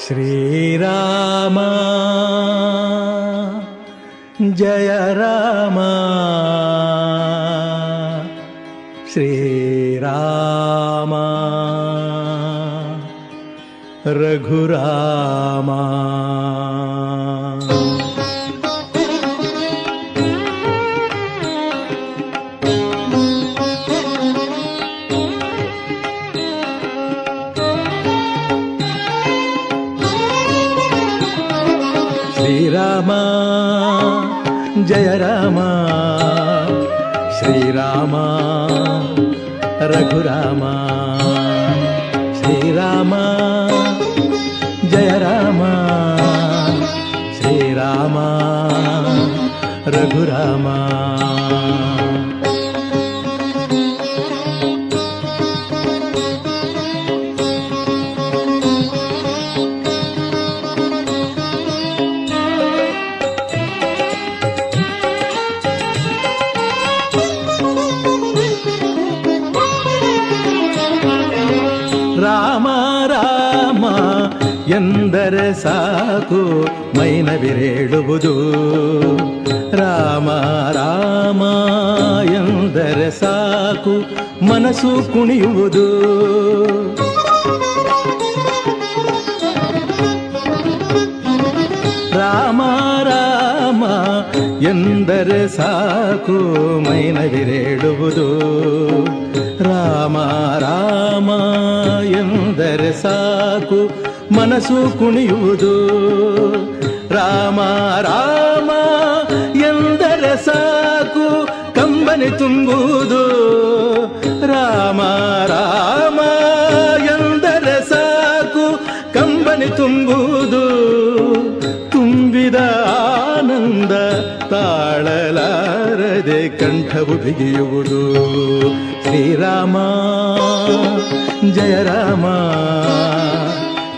ಶ್ರೀರಾಮ ಜಯ ರಾಮ ಶ್ರೀರಾಮ ರಘುರಾಮ. ಶ್ರೀರಾಮ ಜಯ ರಾಮ ಶ್ರೀರಾಮ ರಘುರಾಮ. ಶ್ರೀರಾಮ ಜಯ ರಾಮ ಶ್ರೀರಾಮ ರಘುರಾಮ. ರಾಮ ರಾಮ ಎಂದರೆ ಸಾಕು ಮೈನವಿರೇಳುವುದು. ರಾಮ ರಾಮ ಎಂದರೆ ಸಾಕು ಮನಸ್ಸು ಕುಣಿಯುವುದು. ರಾಮ ರಾಮ ಎಂದರೆ ಸಾಕು ಮೈನವಿರೇಳುವುದು. ರಾಮ ರಾಮ ಎಂದರೆ ಸಾಕು ಮನಸ್ಸು ಕುಣಿಯುವುದು. ರಾಮ ರಾಮ ಎಂದರೆ ಸಾಕು ಕಂಬನಿ ತುಂಬುವುದು. ರಾಮ ರಾಮ ಎಂದರೆ ಸಾಕು ಕಂಬನಿ ತುಂಬುವುದು. ತುಂಬಿದ ಆನಂದ ತಾಳಲಾರದೆ ಕಂಠವು ಬಿಗಿಯುವುದು. ಶ್ರೀರಾಮ ಜಯ ರಾಮ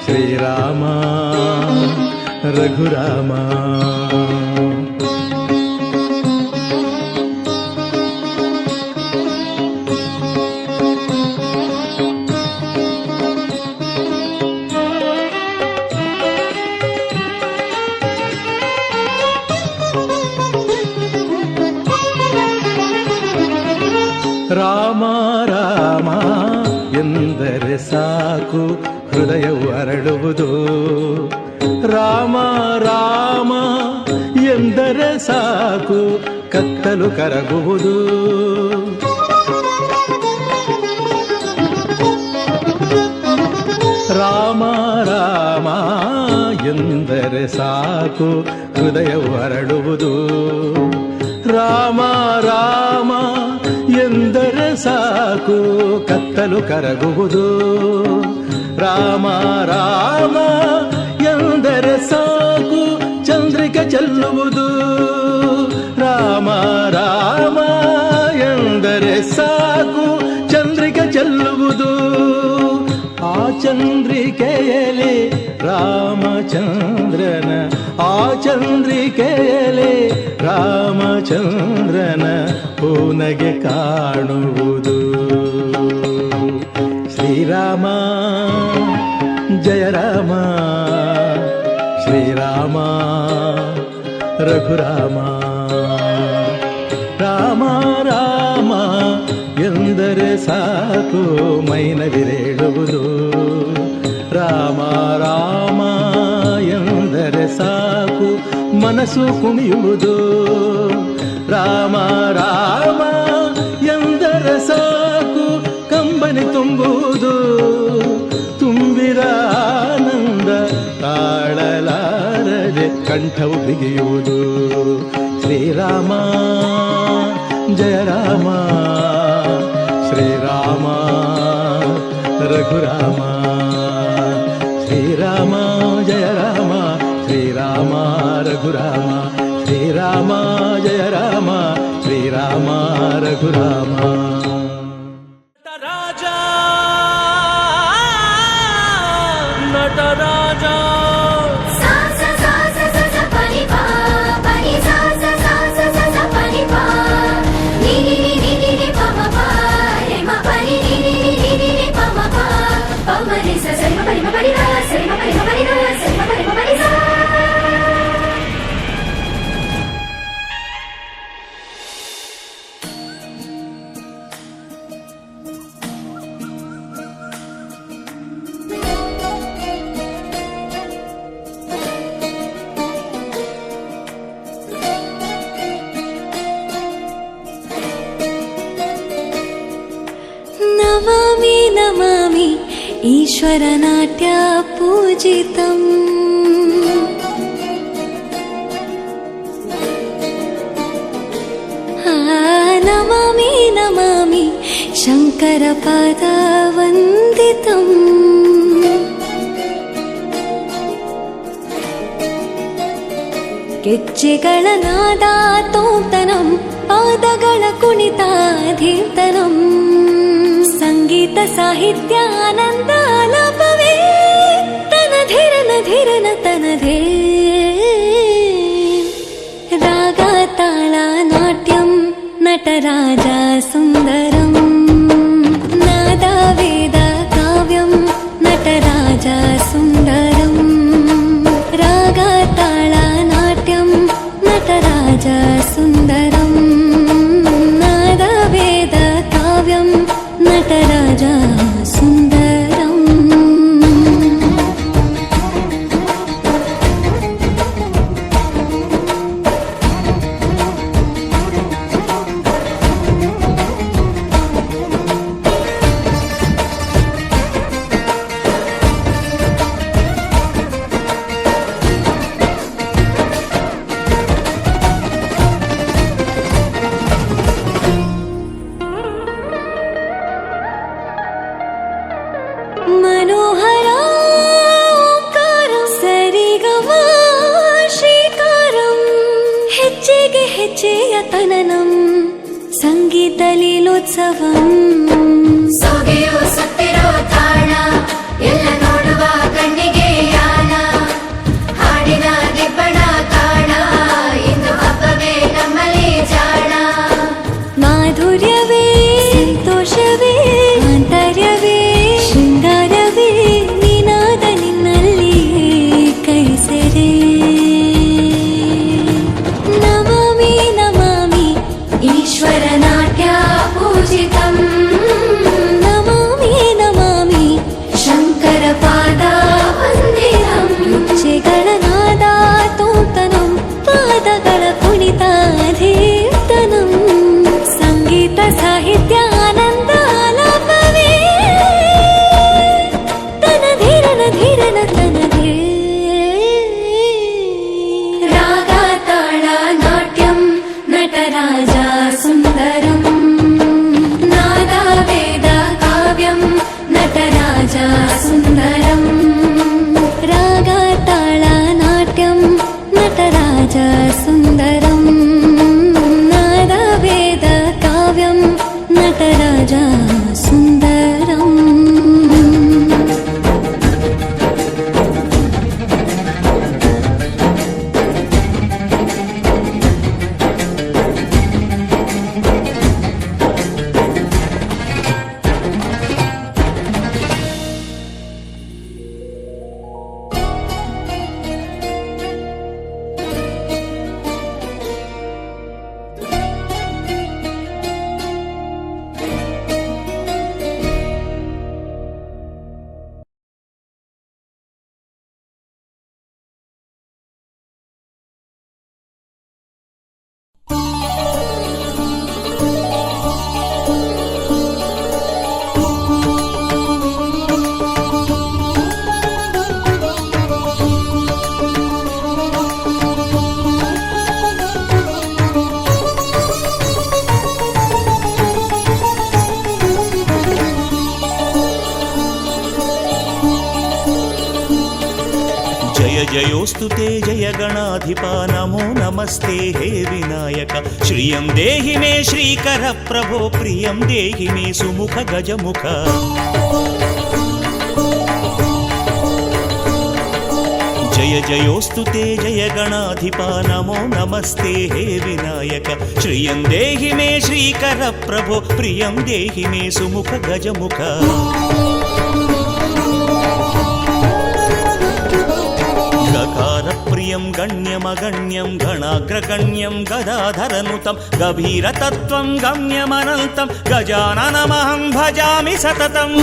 ಶ್ರೀರಾಮ ರಘುರಾಮ. ರಾಮ ರಾಮ ಎಂದರೆ ಸಾಕು ಹೃದಯವು ಅರಳುವುದು. ರಾಮ ರಾಮ ಎಂದರೆ ಸಾಕು ಕತ್ತಲು ಕರಗುವುದು. ರಾಮ ರಾಮ ಎಂದರೆ ಸಾಕು ಹೃದಯವು ಅರಳುವುದು. ರಾಮ ರಾಮ ಎಂದರೆ ಸಾಕು ಕತ್ತಲು ಕರಗುವುದು. ರಾಮ ರಾಮ ಎಂದರೆ ಸಾಕು ಚಂದ್ರಿಕೆ ಚೆಲ್ಲುವುದು. ರಾಮ ರಾಮ ಎಂದರೆ ಸಾಕು ಚಂದ್ರಿಕೆ ಚೆಲ್ಲುವುದು. ಆ ಚಂದ್ರಿಕೆಯಲ್ಲಿ ರಾಮಚಂದ್ರನ ಆ ಚಂದ್ರಿಕೆಯಲ್ಲಿ ರಾಮಚಂದ್ರನ ಪೂನಗೆ ಕಾಣುವುದು. ಶ್ರೀರಾಮ ಜಯ ರಾಮ ಶ್ರೀರಾಮ ರಘುರಾಮ. ರಾಮ ರಾಮ ಎಂದರೆ ಸಾಕು ಮೈನವಿರೇಳುವುದು. ರಾಮ ರಾಮ ಎಂದರೆ ಸಾಕು ಮನಸ್ಸು ಕುಣಿಯುವುದು. ರಾಮ ರಾಮ ಎಂದರೆ ಸಾಕು ಕಂಬನಿ ತುಂಬುವುದು. ತುಂಬಿದ ಆನಂದ ತಾಳಲಾರದೆ ಕಂಠವು ಬಿಗಿಯುವುದು. ಶ್ರೀರಾಮ ಜಯ ರಾಮ ಶ್ರೀರಾಮ ರಘುರಾಮ. ಶ್ರೀರಾಮ ಜಯ ರಾಮ ಶ್ರೀರಾಮ ರಘುರಾಮ. ಶ್ರೀರಾಮ ಜಯ Rama Shriram Raghurama. Nataraja Nataraja Sari ma pari ma pari Namami ईश्वरनाट्य पूजितम् Namami Namami शङ्करपादवन्दितम् ಗೆಜ್ಜೆಗಳ ನಾದ ತೋಂತನಂ ಪಾದಗಳ ಕುಣಿತಾಧೀರ್ತನಂ ಸಂಗೀತ ಸಾಹಿತ್ಯ ಆನಂದ ಆಲಾಪವೇ ತನಧಿರನ ಧಿರನ ತನಧೇ ರಾಗ ತಾಳ ನಾಟ್ಯಂ ನಟರಾಜ ಸುಂದರಂ ನಾದ ವೇದ ಕಾವ್ಯಂ ನಟರಾಜ ಸುಂದರಂ ರಾಗ ತಾಳ ನಾಟ್ಯಂ ನಟರಾಜ ಸುಂದರಂ ನಾದ ವೇದ ಕಾವ್ಯಂ ನಟರಾಜ ಸುಂದರಂ मनोहर ओंकारं सरिगम श्रीकारं ಹೆಜ್ಜೆಗೆ ಹೆಜ್ಜೆಯ ತನನಂ ಸಂಗೀತ ಲೀಲೋತ್ಸವಂ ಸೊಗೆಯು ಸುತ್ತಿರೋ ತಾಣ ಎಲ್ಲ ನೋಡುವ ಕಣ್ಣಿಗೆ ಯಾನ ಹಾಡಿನ ದಿಬ್ಬಣ ಕಾಣ ಇಂದು ಹಬ್ಬವೇ ನಮ್ಮಲ್ಲಿ ಜಾಣ ಮಾಧುರ್ಯವೇ ಸಂತೋಷವೇ ಆಂತರ್ಯವೇ ಶೃಂಗಾರವೇ ನಿನಾದ ನಿನ್ನಲ್ಲಿ ಕೈಸೆರೆ ನಮಾಮಿ ನಮಾಮಿ ಈಶ್ವರನಾಟ್ಯ ಪೂಜಿತಂ ನಮಾಮಿ ನಮಾಮಿ ಶಂಕರ ಪಾದ ವಂದಿತಂ ಗೆಜ್ಜೆಗಳ ನಾದ ತೋಂತನಂ ಪಾದಗಳ ಕುಣಿತಾಧೀರ್ತನಂ ಸಂಗೀತ ಸಾಹಿತ್ಯ ಆನಂದ ಆಲಾಪವೇ ತನಧಿರನ ಧಿರನ ತನಧೇ ರಾಗ ತಾಳ ನಾಟ್ಯಂ ನಟರಾಜ ಸುಂದರಂ ನಾದ ವೇದ ಕಾವ್ಯಂ ನಟರಾಜ ಸುಂದರಂ ರಾಗ ತಾಳ ನಾಟ್ಯಂ ನಟರಾಜ ಸುಂದರಂ ನಾದ ವೇದ ಕಾವ್ಯಂ ನಟರಾಜ ಸುಂದರಂ जय जयोस्तु ते जय गणाधिपा नमो नमस्ते हे विनायक श्रियं देहि मे श्रीकर प्रभो प्रियं देहि मे सुमुख गजमुख जय जयोस्तु ते जय गणाधिपा नमो नमस्ते हे विनायक श्रियं देहि मे श्रीकर प्रभो प्रियं देहि मे सुमुख गजमुख गकारप्रियं गण्यमगण्यं गणाग्रगण्यं गदाधरनुतं गभीरतत्त्वं गम्यमनन्तं गजाननमहं भजामि सततम्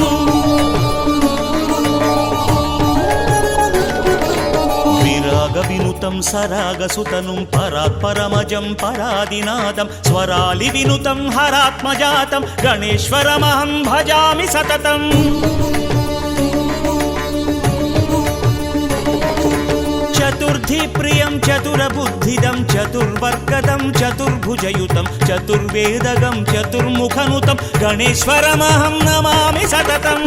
विराग రాగవినుతం సరాగసుతనుం పరాత్పరమజం పరాదినాదం స్వరాలి వినుతం హరాత్మజాతం గణేశ్వరమహం భజామి సతతం. చతుర్థి ప్రియం చతురబుద్ధిదం చతుర్వర్గదం చతుర్భుజయుతం చతుర్వేదగం చతుర్ముఖనుతం గణేశ్వరమహం నమామి సతతం.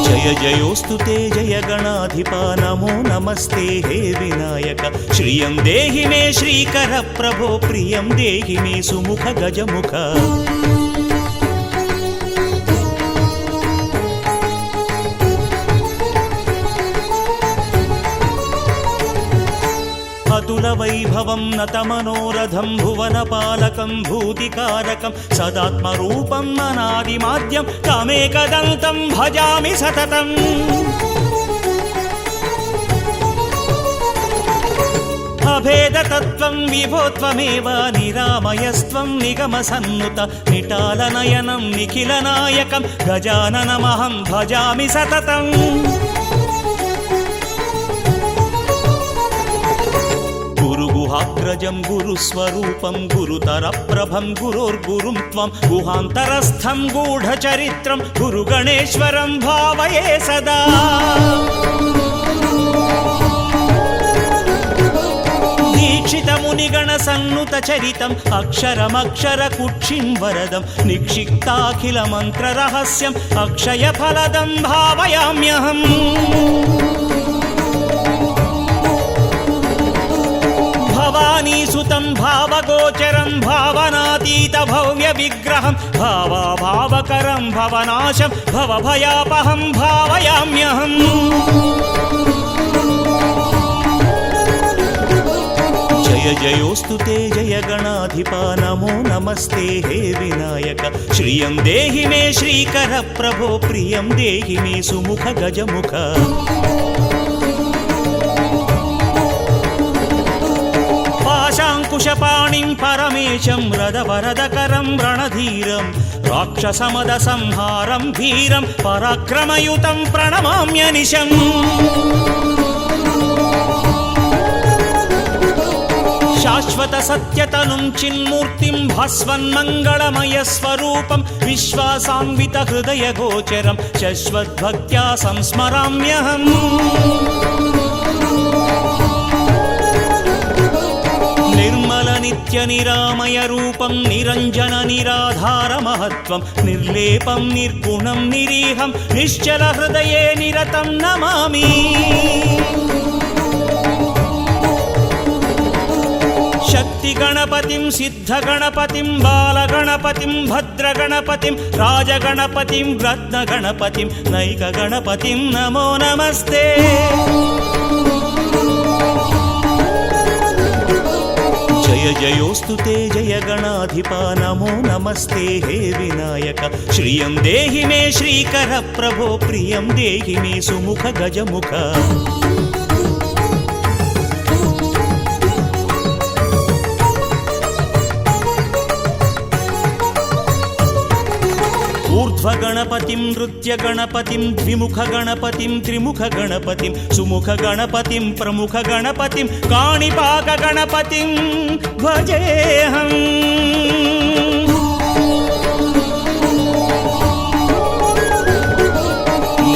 జయ జయోస్తు తే జయ గణాధిపా నమో నమస్తే హే వినాయక. శ్రియం దేహి మే శ్రీకర ప్రభో ప్రియం దేహి మే సుముఖ గజముఖ. అతుల వైభవం నతమనోరథం భువనపాలకం భూతికారకం సదాత్మరూపం అనాదిమాద్యం తమేకదంతం భజామి సతతం. అభేదతత్వం విభోత్వమేవ నిరామయస్త్వం నిగమసన్నుత నిటాలనయనం నిఖిలనాయకం గజాననమహం భజామి సతతం. గురుగుహాగ్రజం గురుస్వరూపం గురుతరప్రభం గురోర్గురుం త్వం గుహాంతరస్థం గూఢచరిత్రం గురుగణేశ్వరం భావయే సదా. దీక్షితమునిగణ సన్నుత చరితం అక్షరమక్షర కుక్షిం వరదం నిక్షిప్తాఖిల మంత్ర రహస్యం అక్షయ ఫలదం భావయామ్యహం. భవానీసుతం భావగోచరం భావనాతీత భవ్య విగ్రహం భావాభావకరం భవనాశం భవభయాపహం భావయామ్యహం. జయ జయోస్తు తే జయ గణాధిపా నమో నమస్తే హే వినాయక. శ్రియం దేహి మే శ్రీకర ప్రభో ప్రియం దేహి మే సుముఖ గజముఖ. పాశాంకుశపాణిం పరమేశం రదవరదకరం రణధీరం రాక్షసమద సంహారం ధీరం పరాక్రమయుతం ప్రణమామ్యనిశం. శాశ్వత సత్యతనుం చిన్మూర్తిం భాస్వన్మంగళమయ స్వరూపం విశ్వాసాన్విత హృదయ గోచరం శశ్వద్భక్త్యా సంస్మరామ్యహం. నిర్మల నిత్య నిరామయ రూపం నిరంజన నిరాధార మహత్వం నిర్లేపం నిర్గుణం నిరీహం నిశ్చల హృదయే నిరతం నమామి. శక్తి గణపతిం సిద్ధ గణపతిం బాల గణపతిం భద్ర గణపతిం రాజగణపతిం రత్న గణపతిం నైక గణపతిం నమో నమస్తే. జయ జయోస్తు తే జయ గణాధిపా నమో నమస్తే హే వినాయక. శ్రియం దేహి మే శ్రీకర ప్రభో ప్రియం దేహి మే సుముఖ గజముఖ. ఊర్ధ్వగణపతిం నృత్యగణపతిం ద్విముఖగణపతిం త్రిముఖగణపతిం సుముఖగణపతిం ప్రముఖగణపతిం కాణిపాకగణపతిం భజేహం.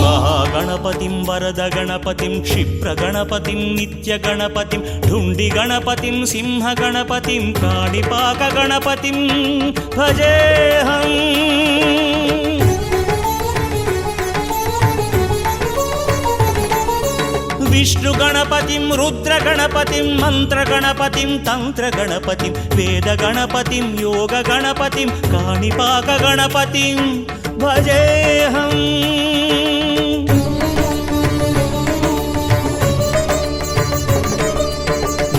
మహాగణపతిం వరదగణపతిం క్షిప్రగణపతిం నిత్యగణపతిం ఢుండిగణపతిం సింహగణపతిం కాణిపాకగణపతిం భజేహం. విష్ణు గణపతిం రుద్ర గణపతిం మంత్ర గణపతిం తంత్ర గణపతిం వేద గణపతిం యోగ గణపతిం కాణిపాక గణపతిం భజేహం.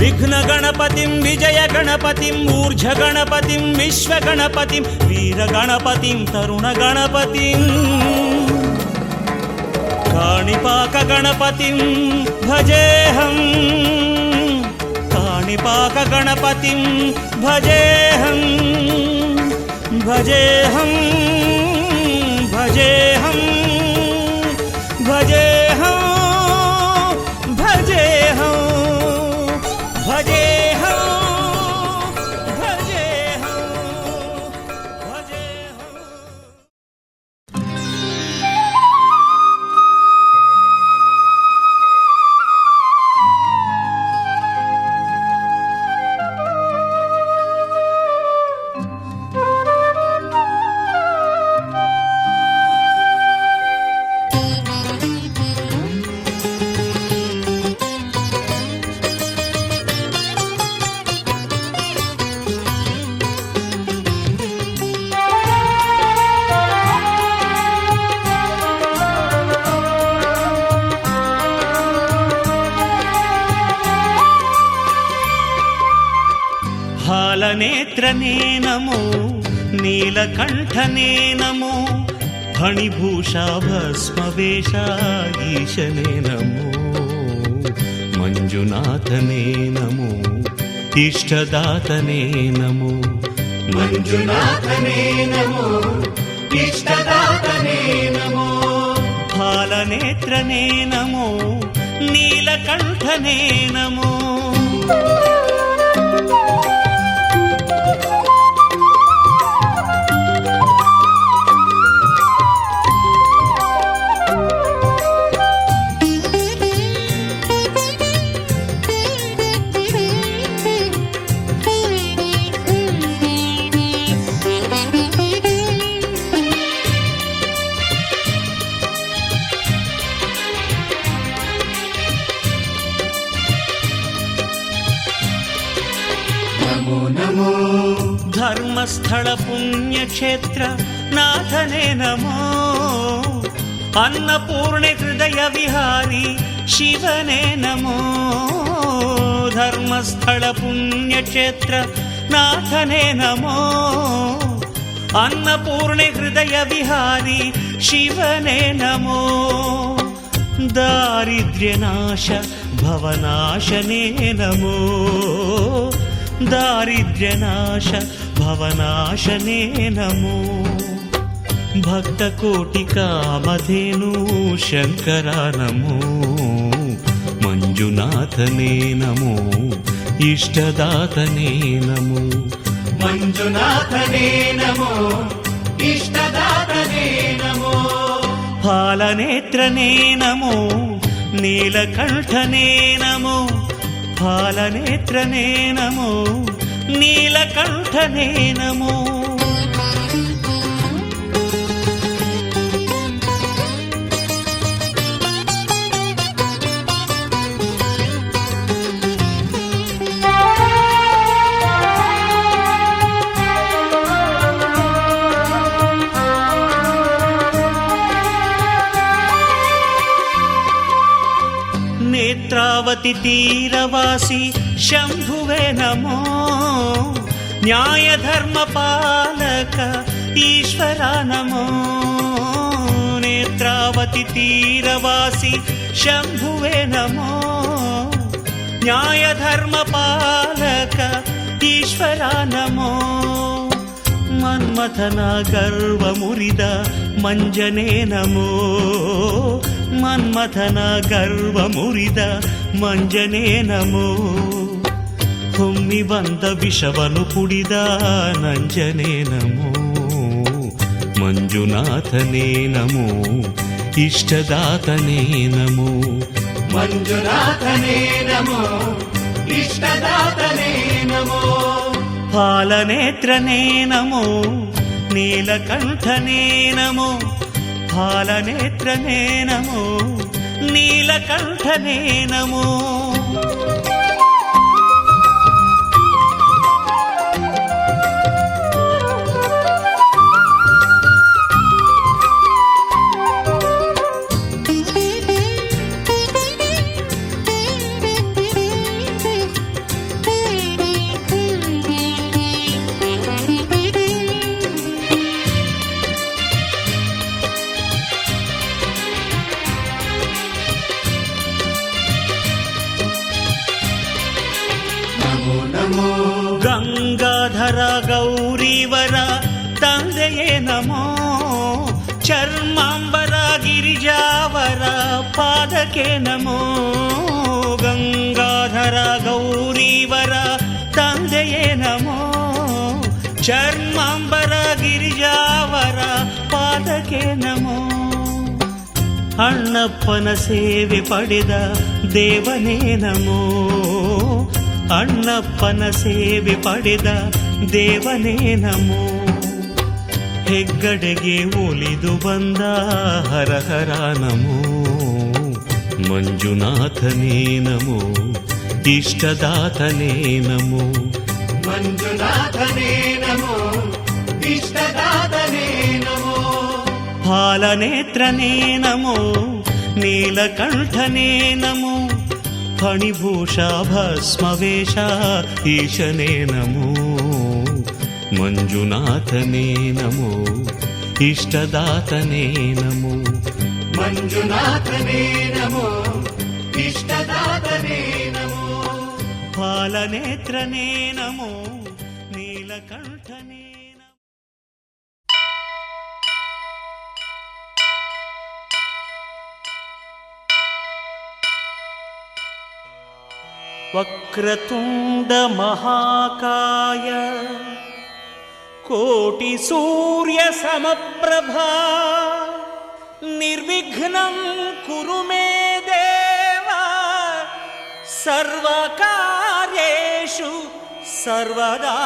విఘ్న గణపతిం విజయ గణపతిం ఊర్జ గణపతిం విశ్వ గణపతిం వీర గణపతిం తరుణ గణపతిం కాణిపాక గణపతిం భజేహం. కాణిపాక గణపతిం భజేహం. భజేహం భజేహం భజేహం ಫಲನೇತ್ರನೇ ನಮೋ ನೀಲಕಂಠನೇ ನಮೋ ಫಣಿಭೂಷಾ ಭಸ್ಮವೇಷ ಈಶನೇ ನಮೋ ಮಂಜುನಾಥನೇ ನಮೋ ಇಷ್ಟದಾತನೇ ನಮೋ ಮಂಜುನಾಥನೇ ನಮೋ ಇಷ್ಟದಾತನೇ ನಮೋ ಫಾಲನೇತ್ರನೇ ನಮೋ ನೀಲಕಂಠನೇ ನಮೋ ಧರ್ಮಸ್ಥಳ ಪುಣ್ಯಕ್ಷೇತ್ರ ನಾಥನೇ ನಮೋ ಅನ್ನಪೂರ್ಣೆ ಹೃದಯ ವಿಹಾರಿ ಶಿವನೇ ನಮೋ ಧರ್ಮಸ್ಥಳ ಪುಣ್ಯಕ್ಷೇತ್ರ ನಾಥನೇ ನಮೋ ಅನ್ನಪೂರ್ಣೆ ಹೃದಯ ವಿಹಾರಿ ಶಿವನೇ ನಮೋ ದಾರಿದ್ರ್ಯನಾಶ ಭವನಾಶನೇ ನಮೋ ದಾರಿದ್ರ್ಯನಾಶ ಭವನಾಶನೇ ನಮೋ ಭಕ್ತಕೋಟಿ ಕಾಮಧೇನು ಶಂಕರ ನಮೋ ಮಂಜುನಾಥನೇ ನಮೋ ಇಷ್ಟದಾತನೇ ನಮೋ ಮಂಜುನಾಥನೇ ನಮೋ ಇಷ್ಟದಾತನೇ ನಮೋ ಫಾಲನೇತ್ರನೇ ನಮೋ ನೀಲಕಂಠನೇ ನಮೋ ಫಾಲನೇತ್ರನೇ ನಮೋ ನೀಲಕಂಠನೇ ನಮೋ ನೇತ್ರಾವತಿ ತೀರವಾಸಿ ಶಂಭುವೆ ನಮೋ ನ್ಯಾಯ ಧರ್ಮ ಪಾಲಕ ಈಶ್ವರ ನಮೋ ನೇತ್ರಾವತಿ ತೀರವಾಸಿ ಶಂಭುವೆ ನಮೋ ನ್ಯಾಯ ಧರ್ಮ ಪಾಲಕ ಈಶ್ವರ ನಮೋ ಮನ್ಮಥನ ಗರ್ವ ಮುರಿದ ಮಂಜನೇ ನಮೋ ಮನ್ಮಥನ ಗರ್ವ ಮುರಿದ ಮಂಜನೇ ನಮೋ ಹೊಮ್ಮಿ ಬಂದ ವಿಷವನು ಕುಡಿದ ನಂಜನೇ ನಮೋ ಮಂಜುನಾಥನೇ ನಮೋ ಇಷ್ಟದಾತನೇ ನಮೋ ಮಂಜುನಾಥನೇ ನಮೋ ಇಷ್ಟದಾತನೇ ನಮೋ ಫಾಲನೇತ್ರನೇ ನಮೋ ನೀಲಕಂಠನೇ ನಮೋ ಫಾಲನೇತ್ರನೇ ನಮೋ ನೀಲಕಂಠನೇ ನಮೋ ಗಂಗಾಧರ ಗೌರಿವರ ತಂದೆಯೇ ನಮೋ ಚರ್ಮಾಂಬರ ಗಿರಿಜಾವರ ಪಾದಕ್ಕೆ ನಮೋ ಗಂಗಾಧರ ಗೌರಿವರ ತಂದೆಯೇ ನಮೋ ಚರ್ಮಾಂಬರ ಗಿರಿಜಾವರ ಪಾದಕ್ಕೆ ನಮೋ ಅಣ್ಣಪ್ಪನ ಸೇವೆ ಪಡೆದ ದೇವನೇ ನಮೋ ಅಣ್ಣಪ್ಪನ ಸೇವೆ ಪಡೆದ ದೇವನೇ ನಮೋ ಹೆಗ್ಗಡೆಗೆ ಒಲಿದು ಬಂದ ಹರ ಹರ ನಮೋ ಮಂಜುನಾಥನೇ ನಮೋ ಇಷ್ಟದಾತನೇ ನಮೋ ಮಂಜುನಾಥನೇ ನಮೋ ಇಷ್ಟದಾತನೇ ನಮೋ ಫಾಲನೇತ್ರನೇ ನಮೋ ನೀಲಕಂಠನೇ ನಮೋ ಫಣಿಭೂಷಾ ಭಸ್ಮವೇಷ ಈಶನೇ ನಮೋ ಮಂಜುನಾಥನೇ ನಮೋ ಇಷ್ಟದಾತನೇ ನಮೋ ಮಂಜುನಾಥನೇ ನಮೋ ಇಷ್ಟದಾತನೇ ನಮೋ ಬಾಲನೇತ್ರನೇ ನಮೋ ನೀಲಕಂಠನೇ ವಕ್ರತುಂಡ ಮಹಾಕಾಯ ಕೋಟಿ ಸೂರ್ಯ ಸಮಪ್ರಭಾ ನಿರ್ವಿಘ್ನಂ ಕುರು ಮೇ ದೇವ ಸರ್ವಕಾರ್ಯೇಷು ಸರ್ವದಾ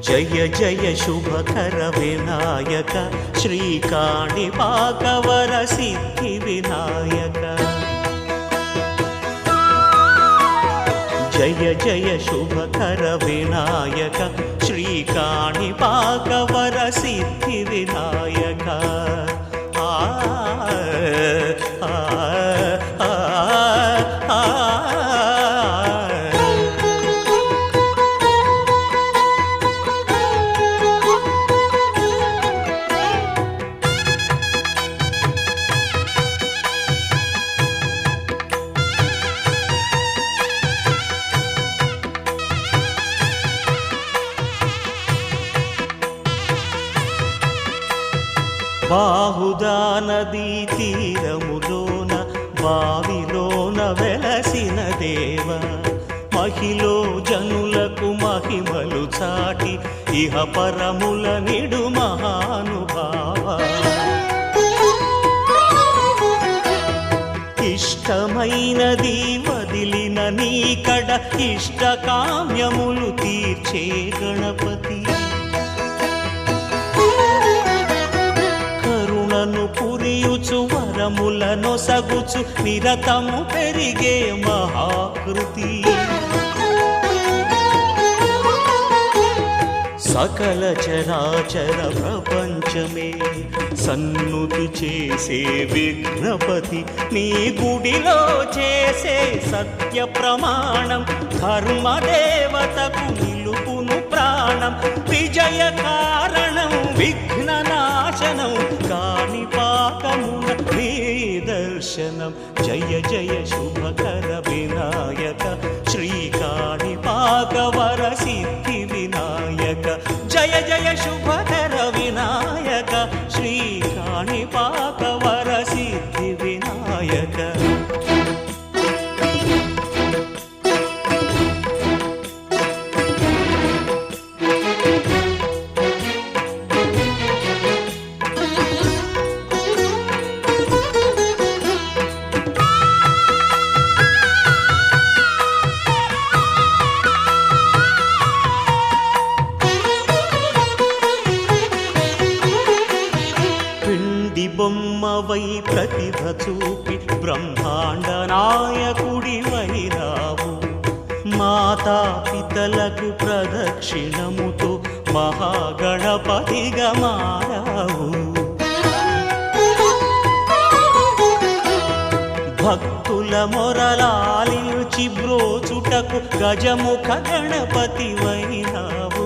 ಜಯ ಜಯ ಶುಭಕರ ವಿನಾಯಕ ಶ್ರೀಕಾಣಿಪಾಕವರ ಸಿದ್ಧಿ ವಿನಾಯಕ ಜಯ ಜಯ ಶುಭಕರ ವಿನಾಯಕ ಶ್ರೀಕಾಣಿಪಾಕವರ ಸಿದ್ಧಿ ವಿನಾಯಕ ಆ ಆ ಆ ಆ బాహుదా నదీ తీరములోన బావిలోన వెలసిన దేవ మహిలో జనులకు మహిమలు చాటి ఇహ పరముల నిడు మహానుభావ ఇష్టమైనది వదిలిన నీకడ ఇష్ట కామ్యములు తీర్చే గణపతి పురియుచు వరములను సగుచు నిరతము పెరిగే మహాకృతి సకల చరాచర ప్రపంచమే సన్నుతి చేసే విఘ్నపతి నీ గుడిలో చేసే సత్య ప్రమాణం ధర్మదేవతకు నిలుపును ప్రాణం విజయ కారణం విఘ్న నాశనం కాణిపాకమున నీ దర్శనం జయ జయ శుభకర వినాయక శ్రీకాణిపాకవర సిద్ధి వినాయక జయ జయ శుభకర వినాయక శ్రీకాణిపాకవర సిద్ధి వినాయక బొమ్మవై ప్రతిభ చూపి బ్రహ్మాండ నాయకుడి వైరావు మాతా పితలకు ప్రదక్షిణముతో మహాగణపతిగా మారావు భక్తుల మొరలాలించి బ్రోచుటకు గజముఖ గణపతి వైనావు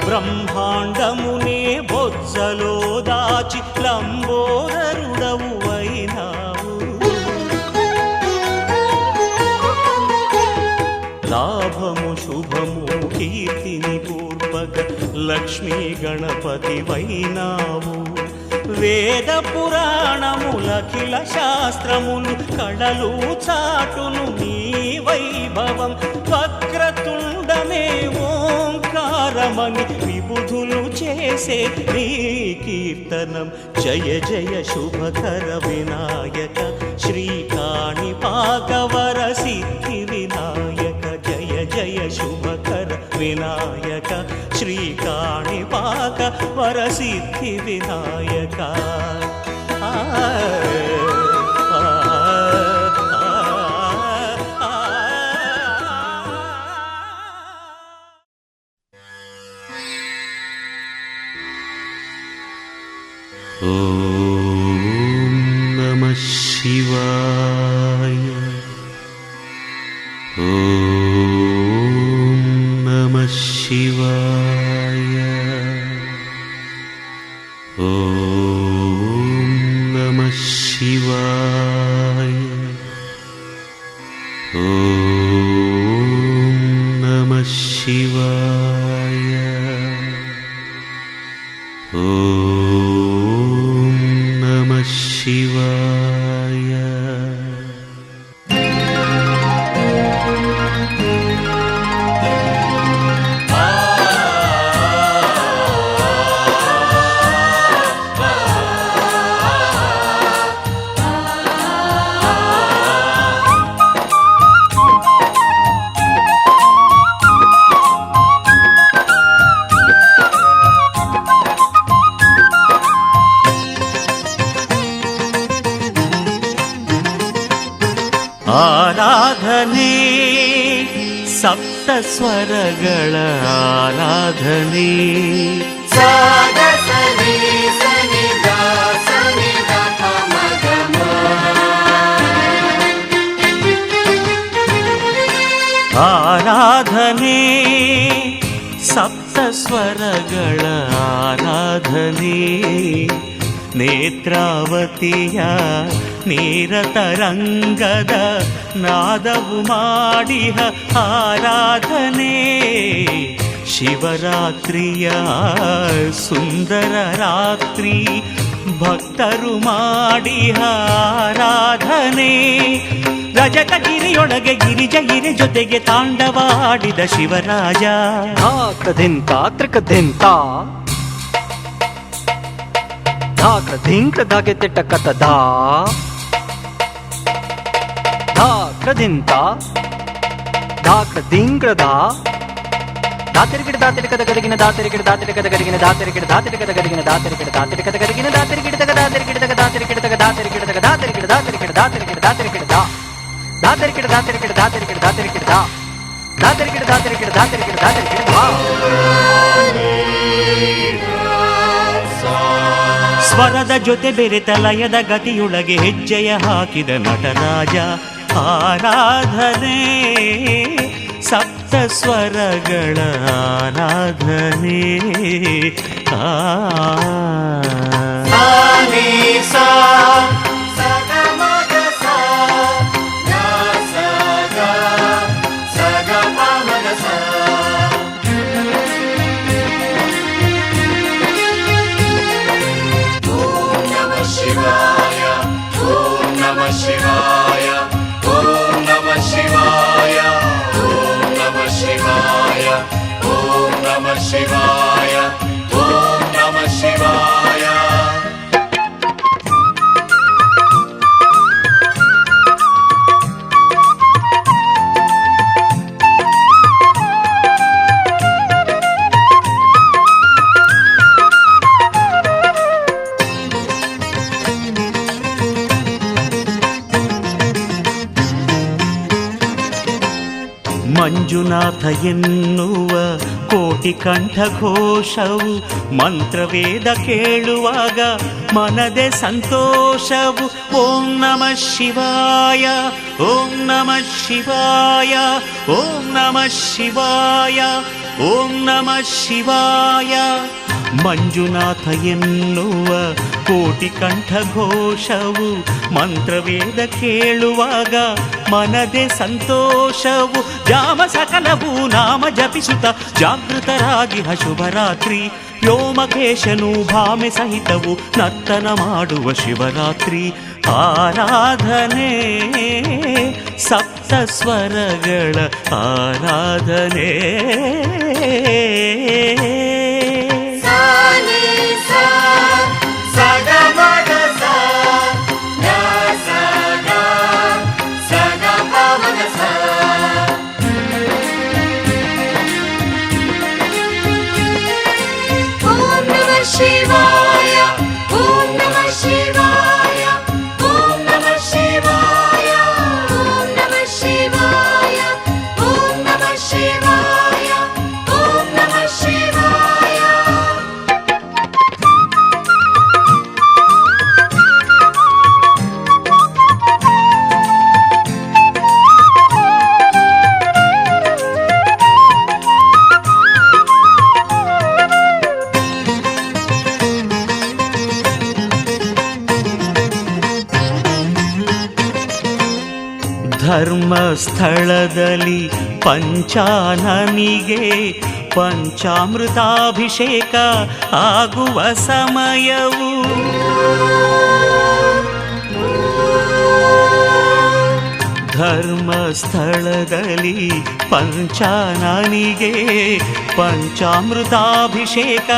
బ్రహ్మాండమునే బొజ్జలో దాచి లంబోదరుడవు అయినావు లాభము శుభము కీర్తిని పూర్వక లక్ష్మీ గణపతి వైనావు వేద పురాణములఖిల శాస్త్రములు కళలు చాటును నీ వైభవం వక్రతుండమే ఓంకారమని విబుధులు చేసే నీ కీర్తనం జయ జయ శుభకర వినాయక శ్రీకాణిపాకవర సిద్ధి వినాయక జయ జయ శుభకర వినాయక శ్రీకాణిపాకవర సిద్ధి వినాయక ಓಂ ನಮಃ ಶಿವಾಯ. ಓಂ ನಮಃ ಶಿವಾಯ. ಓಂ ನಮಃ ಶಿವಾಯ. ಓಂ ನಮಃ ಶಿವಾಯ. ಓಂ ನಮಃ ಶಿವಾಯ. ಆರಾಧನೆ ಸಪ್ತ ಸ್ವರಗಳ ಆರಾಧನೆ. ಆರಾಧನೆ ಸಪ್ತ ಸ್ವರಗಳ ಆರಾಧನೆ. ನೇತ್ರಾವತಿಯ ನೀರತರಂಗದ ನಾದವು ಮಾಡಿಹ ಆರಾಧನೆ. ಶಿವರಾತ್ರಿಯ ಸುಂದರ ರಾತ್ರಿ ಭಕ್ತರು ಮಾಡಿಹ ಆರಾಧನೆ. ರಜತಗಿರಿಯೊಳಗೆ ಗಿರಿಜಗಿರಿ ಜೊತೆಗೆ ತಾಂಡವಾಡಿದ ಶಿವರಾಜ. ಧಾಕದಿಂತ ತ್ರಿಕದಿಂತ ಧಾಕ್ರದಿಂಕ್ರ ಧಾಗೆ ತಿಟ್ಟ ಕತದ ಧಾಕ್ರದಿಂತ ಧಾಕ್ರದಿಂಕ್ರದ ದಾತರಿಗಿಡ ದಾತರಿಕದ ಗದಗಿನ ದಾತರಿಗಿಡ ದಾತರಿಕದ ಗದಗಿನ ದಾತರಿಗಿಡ ದಾತರಿಕದ ಗದಗಿನ ದಾತರಿಗಿಡ ದಾತರಿಕದ ಗದಗಿನ ದಾತರಿಗಿಡದ ದಾತರಿಗಿಡದ ದಾತರಿಗಿಡದ ದಾತರಿಗಿಡದ ದಾತರಿಗಿಡ ದಾತರಿಗಿಡ ದಾತರಿಗಿಡ ದಾತರಿಗಿಡ ದಾತರಿಗಿಡ ದಾತರಿಗಿಡ ದಾತರಿಗಿಡ ದಾತರಿಗಿಡ ದಾತರಿಗಿಡ ದಾತರಿಗಿಡ ದಾತರಿಗಿಡ ದಾತರಿಗಿಡ. ಸ್ವರದ ಜೊತೆ ಬೆರೆತ ಲಯದ ಗತಿಯೊಳಗೆ ಹೆಜ್ಜೆಯ ಹಾಕಿದ ನಟರಾಜ. ಆರಾಧನೆ ಸಪ್ತ ಸ್ವರಗಳ ಆರಾಧನೆ. ಶಿವಾಯ ಓಂ ನಮಃ ಶಿವಾಯ. ಮಂಜುನಾಥ ಎನ್ನುವ ಕೋಟಿ ಕಂಠ ಘೋಷವು ಮಂತ್ರವೇದ ಕೇಳುವಾಗ ಮನದೆ ಸಂತೋಷವು. ಓಂ ನಮಃ ಶಿವಾಯ ಓಂ ನಮಃ ಶಿವಾಯ ಓಂ ನಮಃ ಶಿವಾಯ ಓಂ ನಮಃ ಶಿವಾಯ. ಮಂಜುನಾಥ ಎನ್ನುವ ಕೋಟಿ ಕಂಠ ಘೋಷವು ಮಂತ್ರವೇದ ಕೇಳುವಾಗ ಮನದೆ ಸಂತೋಷವು. ಜಾಮ ಸಕಲವು ನಾಮ ಜಪಿಸುತ್ತ ಜಾಗೃತರಾಗಿಹ ಶುಭರಾತ್ರಿ. ವ್ಯೋಮಕೇಶನು ಭಾಮೆ ಸಹಿತವು ನರ್ತನ ಮಾಡುವ ಶಿವರಾತ್ರಿ. ಆರಾಧನೆ ಸಪ್ತ ಸ್ವರಗಳ ಆರಾಧನೆ. ಶಿವಾಯ ಓಂ ನಮಃ ಶಿವಾಯ ಓಂ ನಮಃ ಶಿವಾಯ ಓಂ ನಮಃ ಶಿವಾಯ ಓಂ ನಮಃ ಶಿವಾಯ ಓಂ ನಮಃ ಶಿವಾಯ. ಧರ್ಮಸ್ಥಳದಲ್ಲಿ ಪಂಚಾನನಿಗೆ ಪಂಚಾಮೃತಾಭಿಷೇಕ ಆಗುವ ಸಮಯವು ಧರ್ಮಸ್ಥಳದಲ್ಲಿ ಪಂಚಾನನಿಗೆ ಪಂಚಾಮೃತಾಭಿಷೇಕ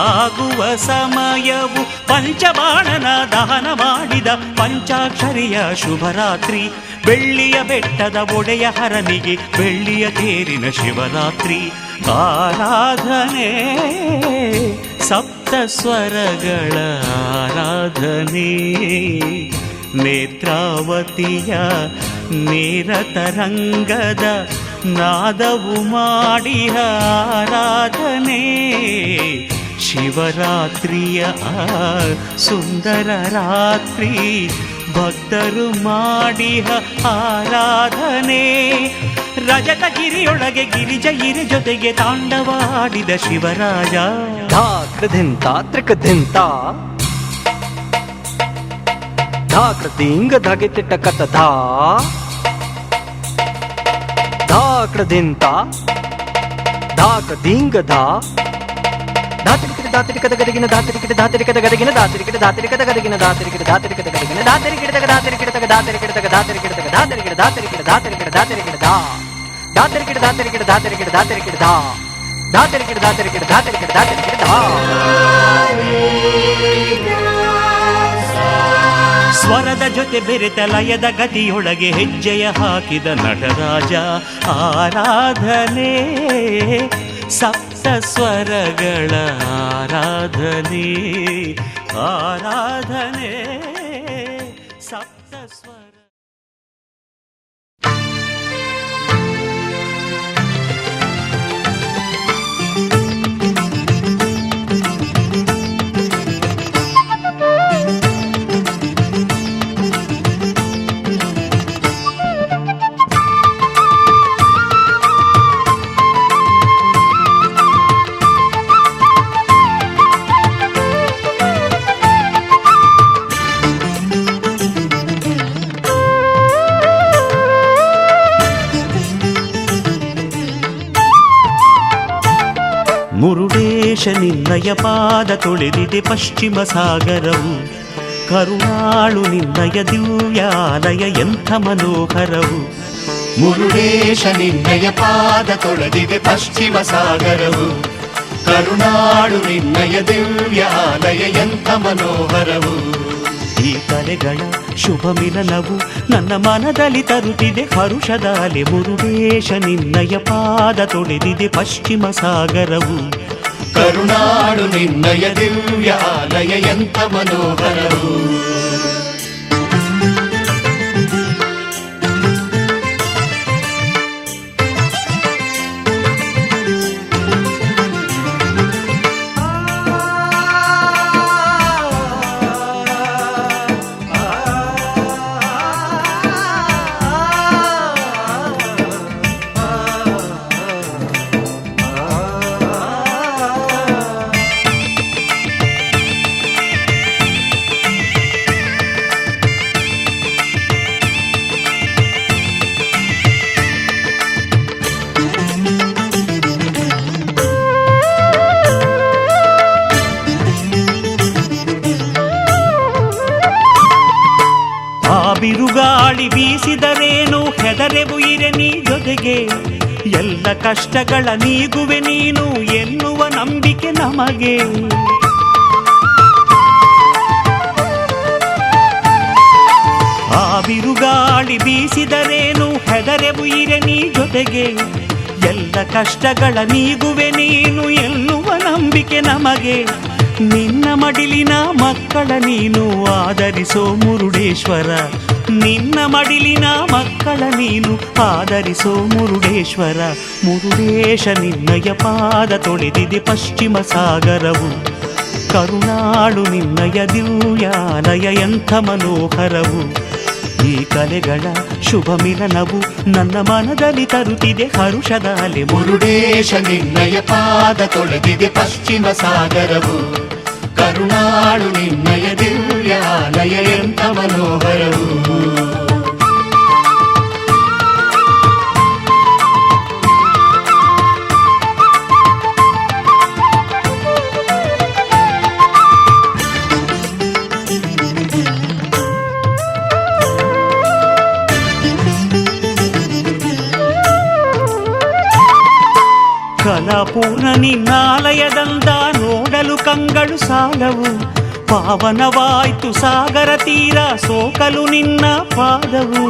ಆಗುವ ಸಮಯವು ಪಂಚಬಾಣನ ದಹನ ಮಾಡಿದ ಪಂಚಾಕ್ಷರಿಯ ಶುಭರಾತ್ರಿ ಬೆಳ್ಳಿಯ ಬೆಟ್ಟದ ಒಡೆಯ ಹರನಿಗೆ ಬೆಳ್ಳಿಯ ತೇರಿನ ಶಿವರಾತ್ರಿ ಆರಾಧನೆ ಸಪ್ತ ಸ್ವರಗಳ ಆರಾಧನೆ ನೇತ್ರಾವತಿಯ ನೇರತರಂಗದ ನಾದವು ಮಾಡಿಹ ಆರಾಧನೆ ಶಿವರಾತ್ರಿಯ ಸುಂದರ ರಾತ್ರಿ ಭಕ್ತರು ಮಾಡಿಹ ಆರಾಧನೆ ರಜತಗಿರಿಯೊಳಗೆ ಗಿರಿಜ ಇರಿ ಜೊತೆಗೆ ತಾಂಡವಾಡಿದ ಶಿವರಾಜ ಧಾಕೃದಿಂತ ತ್ರಿಕದಿಂತ ಧಾಕೃದಿಂಗ ಧಗಿತಿಟ್ಟ ಕಥ ಧಾಕೃದಿಂತ ಧಾಕದಿಂಗ ಧಾತರಿಕದ ಗದಗಿನ ಧಾತರಿಕದ ಧಾತರಿಕದ ಗದಗಿನ ಧಾತರಿಕದ ಧಾತರಿಕದ ಗದಗಿನ ಧಾತರಿಕದ ಧಾತರಿಕದ ಗದಗಿನ ಧಾತರಿಕದ ಧಾತರಿಕದ ಧಾತರಿಕದ ಧಾತರಿಕದ ಧಾತರಿಕದ ಧಾತರಿಕದ ಧಾತರಿಕದ ಧಾತರಿಕದ ಧಾತರಿಕದ ಧಾತರಿಕದ ಧಾತರಿಕದ ಧಾತರಿಕದ ಧಾತರಿಕದ ಧಾತರಿಕದ ಧಾತರಿಕದ ಧಾತರಿಕದ ಸ್ವರದ ಜೊತೆ ಬೆರೆತ ಲಯದ ಗತಿಯೊಳಗೆ ಹೆಜ್ಜೆಯ ಹಾಕಿದ ನಟರಾಜ ಆರಾಧನೆ ಸಪ್ತ ಸ್ವರಗಳ ಆರಾಧನೆ ಆರಾಧನೆ ಸಪ್ತ ಸ್ವರ ಮುರುಡೇಶ ನಿನ್ನಯ ಪಾದ ತೊಳೆದಿದೆ ಪಶ್ಚಿಮ ಸಾಗರವು ಕರುಣಾಳು ನಿನ್ನಯ ದಿವ್ಯಾಲಯ ಎಂಥ ಮನೋಹರವು ಮುರುಡೇಶ ನಿನ್ನಯ ಪಾದ ತೊಳೆದಿದೆ ಪಶ್ಚಿಮ ಸಾಗರವು ಕರುಣಾಳು ನಿನ್ನಯ ದಿವ್ಯಾಲಯ ಎಂಥ ಮನೋಹರವು ಈ ಕಲೆಗಳ ಶುಭ ಮಿಲನವು ನನ್ನ ಮನದಲ್ಲಿ ತರುತ್ತಿದೆ ಹರುಷದ ಅಲೆ ಮುರುಡೇಶ ನಿನ್ನಯ ಪಾದ ತೊಳೆದಿದೆ ಪಶ್ಚಿಮ ಸಾಗರವು ಕರುಣಾಳು ನಿನ್ನಯ ದಿವ್ಯಾಲಯ ಎಂಥ ಮನೋಹರವು ಬಿರುಗಾಳಿ ಬೀಸಿದರೇನು ಹೆದರೆವು ಇರೆ ನೀ ಜೊತೆಗೆ ಎಲ್ಲ ಕಷ್ಟಗಳ ನೀಗುವೆ ನೀನು ಎನ್ನುವ ನಂಬಿಕೆ ನಮಗೆ ಆ ಬಿರುಗಾಳಿ ಬೀಸಿದರೇನು ಹೆದರೆವು ಇರೆ ನೀ ಜೊತೆಗೆ ಎಲ್ಲ ಕಷ್ಟಗಳ ನೀಗುವೆ ನೀನು ಎನ್ನುವ ನಂಬಿಕೆ ನಮಗೆ ನಿನ್ನ ಮಡಿಲಿನ ಮಕ್ಕಳ ನೀನು ಆದರಿಸೋ ಮುರುಡೇಶ್ವರ ನಿನ್ನ ಮಡಿಲಿನ ಮಕ್ಕಳ ನೀನು ಆದರಿಸೋ ಮುರುಡೇಶ್ವರ ಮುರುಡೇಶ ನಿನ್ನಯ ಪಾದ ತೊಳೆದಿದೆ ಪಶ್ಚಿಮ ಸಾಗರವು ಕರುಣಾಳು ನಿನ್ನಯ ದಿವ್ಯಾಲಯ ಎಂಥ ಮನೋಹರವು ಈ ಕಲೆಗಳ ಶುಭ ಮಿಲನವು ನನ್ನ ಮನದಲ್ಲಿ ತರುತ್ತಿದೆ ಹರುಷದ ಅಲೆ ಮುರುಡೇಶ ನಿನ್ನಯ ಪಾದ ತೊಳೆದಿದೆ ಪಶ್ಚಿಮ ಸಾಗರವು ಕರುಣಾಳು ನಿನ್ನಯ ದಿವ್ಯಾಲಯ ಎಂಥ ಮನೋಹರವು ಕಲಾಪೂರ್ಣ ನಿನ್ನಾಲಯದಂದ ನೋಡಲು ಕಂಗಳು ಸಾಲವು. ಪಾವನವಾಯ್ತು ಸಾಗರ ತೀರ ಸೋಕಲು ನಿನ್ನ ಪಾದವು.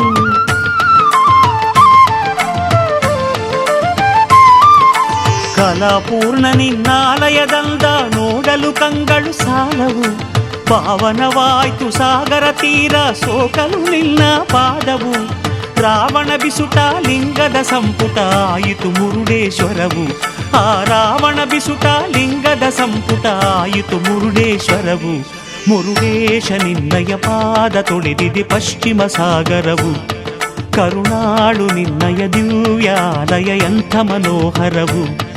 ಕಲಾಪೂರ್ಣ ನಿನ್ನಾಲಯದಂದ ನೋಡಲು ಕಂಗಳು ಸಾಲವು. ಪಾವನವಾಯ್ತು ಸಾಗರ ತೀರ ಸೋಕಲು ನಿನ್ನ ಪಾದವು. ರಾವಣ ಬಿಸುಟ ಲಿಂಗದ ಸಂಪುಟ ಆಯಿತು ಮುರುಡೇಶ್ವರವು. ಆ ರಾವಣ ಬಿಸುಟ ಲಿಂಗದ ಸಂಪುಟ ಆಯಿತು ಮುರುಡೇಶ್ವರವು. ಮುರುಡೇಶ ನಿನ್ನಯ ಪಾದ ತೊಳೆದಿದೆ ಪಶ್ಚಿಮ ಸಾಗರವು. ಕರುಣಾಳು ನಿನ್ನಯ ದಿವ್ಯಾಲಯ ಎಂಥ ಮನೋಹರವು.